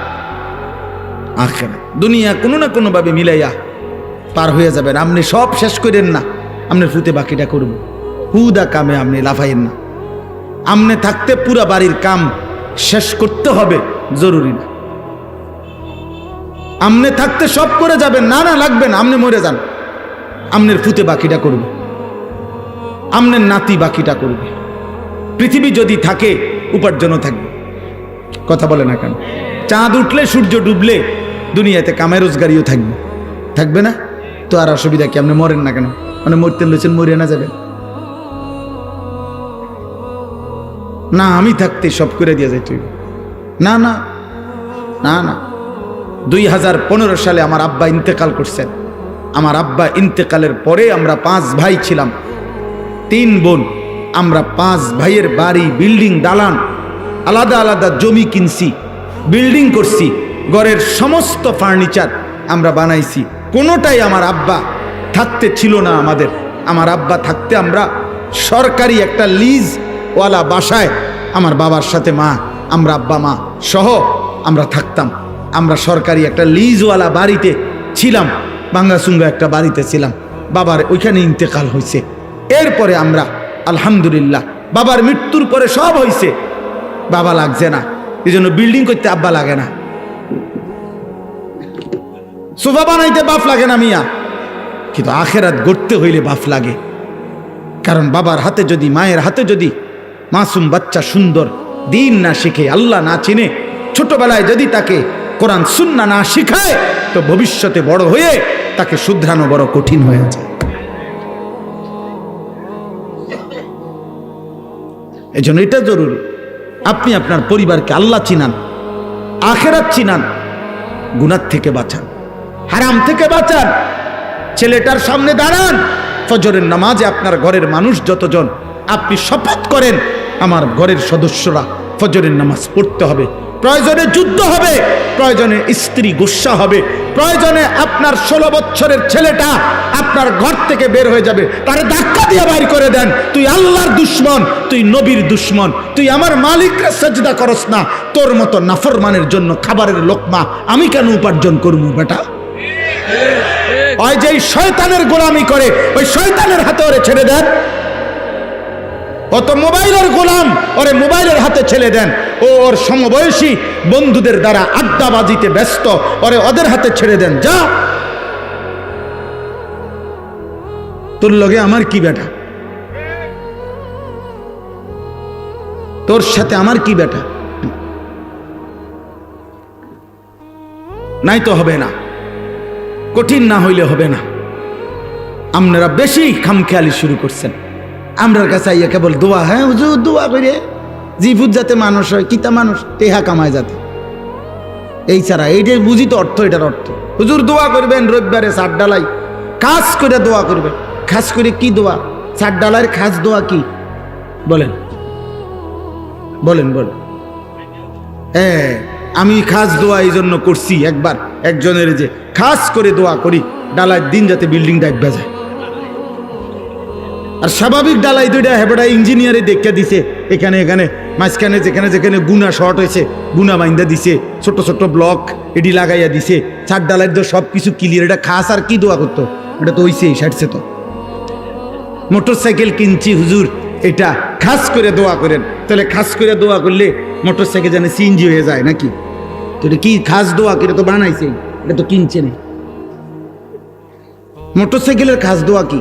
আখেরাত, দুনিয়া কোনো না কোনো ভাবে মিলাইয়া পার হয়ে যাবেন। আপনি সব শেষ করেন না, আপনার ফুতে বাকিটা করব। হুদা কামে আপনি লাফাইয়েন না। আমনে থাকতে পুরা বাড়ির কাম শেষ করতে হবে জরুরি না। আমনে থাকতে সব করে যাবেন, না না লাগবে না, আমনে মরে যান। আমনের ফুতে বাকিটা করবে, আমনের নাতি বাকিটা করবে। পৃথিবী যদি থাকে উপার্জনও থাকবে। কথা বলে না কেন? চাঁদ উঠলে সূর্য ডুবলে দুনিয়াতে কামাই রোজগারিও থাকবে, থাকবে না? তো আর অসুবিধা কি? আপনি মরেন না কেন? মানে মরতে লইছেন, মরে না যাবেন না? আমি থাকতে সব করে দিয়ে যাই তুই? না না না না। 2015 সালে আমার আব্বা ইন্তেকাল করছেন। আমার আব্বা ইন্তেকালের পরে আমরা 5 ভাই ছিলাম, 3 বোন। আমরা 5 ভাইয়ের বাড়ি, বিল্ডিং, দালান, আলাদা আলাদা জমি কিনছি, বিল্ডিং করছি, ঘরের সমস্ত ফার্নিচার আমরা বানাইছি। কোনোটাই আমার আব্বা থাকতে ছিল না আমাদের। আমার আব্বা থাকতে আমরা সরকারি একটা লিজ ওয়ালা বাসায়, আমার বাবার সাথে মা, আমরা আব্বা মা সহ আমরা থাকতাম। আমরা সরকারি একটা লিজওয়ালা বাড়িতে ছিলাম, ভাঙ্গাচুঙ্গা একটা বাড়িতে ছিলাম। বাবার ওইখানে ইন্তেকাল হয়েছে। এরপরে আমরা আলহামদুলিল্লাহ, বাবার মৃত্যুর পরে সব হয়েছে, বাবা লাগছে না, এই জন্য বিল্ডিং করতে আব্বা লাগে না, সোফা বানাইতে বাপ লাগে না মিয়া। কিন্তু আখেরাত গড়তে হইলে বাপ লাগে। কারণ বাবার হাতে যদি, মায়ের হাতে যদি মাসুম বাচ্চা সুন্দর দিন না শিখে, আল্লাহ না চিনে, ছোটবেলায় যদি তাকে কোরআন সুন্নাহ না শিখায়, তো ভবিষ্যতে বড় হয়ে তাকে শুধরানো বড় কঠিন হয়ে যায়। এজন্য এটা জরুরি, আপনি আপনার পরিবারকে আল্লাহ চিনান, আখেরাত চিনান, গুনাহ থেকে বাঁচান, হারাম থেকে বাঁচান। ছেলেটার সামনে দাঁড়ান, ফজরের নামাজে আপনার ঘরের মানুষ যতজন, আপনি শপথ করেন আমার ঘরের সদস্যরা ফজরের নামাজ পড়তে হবে। প্রয়োজনে যুদ্ধ হবে, প্রয়োজনে স্ত্রী গুসা হবে, প্রয়োজনে আপনার 16 বছরের ছেলেটা আপনার ঘর থেকে বের হয়ে যাবে, তারে ধাক্কা দিয়ে বাইর করে দেন। তুই আল্লাহর দুশ্মন, তুই নবীর দুশ্মন, তুই আমার মালিককে সেজদা করস না, তোর মতো নাফরমানের জন্য খাবারের লোকমা আমি কেন উপার্জন করবো বেটা? ওই যে শয়তানের গোলামি করে, ওই শয়তানের হাতে ওরে ছেড়ে দেন। অত মোবাইলের গোলাম, ওরে মোবাইলের হাতে ছেড়ে দেন। ও ওর সমবয়সী বন্ধুদের দ্বারা আড্ডাবাজিতে ব্যস্ত, ওরে ওদের হাতে ছেড়ে দেন। যা তোর লগে আমার কি বেটা, তোর সাথে আমার কি বেটা, নাই তো হবে না, কঠিন না হইলে হবে না। আপনারা বেশি খামখেয়ালি শুরু করছেন। আমরার কাছে আইয়া কেবল দোয়া, হ্যাঁ হুজুর দোয়া করে জিভুত যাতে মানুষ হয়, কিতা মানুষ টেহা কামায় যাতে, এই ছাড়া এইটাই বুঝি তো অর্থ, এটার অর্থ। হুজুর দোয়া করবেন রবিবারে সাত ডালাই, খাস করে দোয়া করবেন। খাস করে কি দোয়া? সাত ডালার খাস দোয়া কি বলেন বলেন বলেন। হ্যাঁ, আমি খাস দোয়া এই জন্য করছি, একবার একজনের যে খাস করে দোয়া করি ডালার দিন যাতে বিল্ডিং ডাইবা যায়। আর স্বাভাবিক ডালাই দুইটা হেবড়া ইঞ্জিনিয়ারে দেখে দিছে, এখানে এখানে মাঝখানে যেখানে যেখানে গুনা শর্ট হয়েছে গুনা বাইন্দা দিছে, ছোট ছোট ব্লক এটি লাগাইয়া দিছে। চার ডালাই তো সব কিছু ক্লিয়ার। এটা খাস আর কি দোয়া করতো? এটা তো হইছেই, সারছে তো। মোটর সাইকেল কিনছি হুজুর, এটা খাস করে দোয়া করেন। তাহলে খাস করে দোয়া করলে মোটর সাইকেল যেন সিএনজি হয়ে যায় নাকি? তো এটা কি খাস দোয়া? এটা তো বানাইছে, এটা তো কিনছে না। মোটর সাইকেলের খাস দোয়া কি?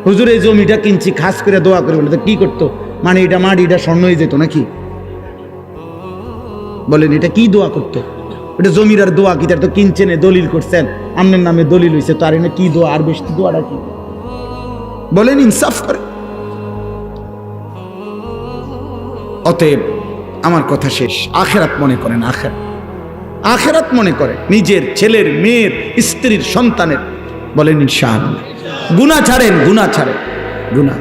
হুজুর এই জমিটা কিনছি, খাস করে দোয়া করে বলে, তো কি করতো? মানে এটা মাটিটা স্বর্ণ হয়ে যেত নাকি? বলেন এটা কি দোয়া করতো? এটা জমির আর দোয়া কি? তার তো কিনছেন, দলিল করছেন, আপনার নামে দলিল হয়েছে, তো আর এনে কি দোয়া? আর বেশি দোয়াটা কি? বলেন, ইনসাফ করে। অতএব আমার কথা শেষ, আখেরাত মনে করেন, আখেরাত মনে করে, নিজের ছেলের, মেয়ের, স্ত্রীর, সন্তানের। বলেন ইনশাআল্লাহ। গুনাহ ছাড়েন, গুনাহ ছাড়েন, গুনাহ।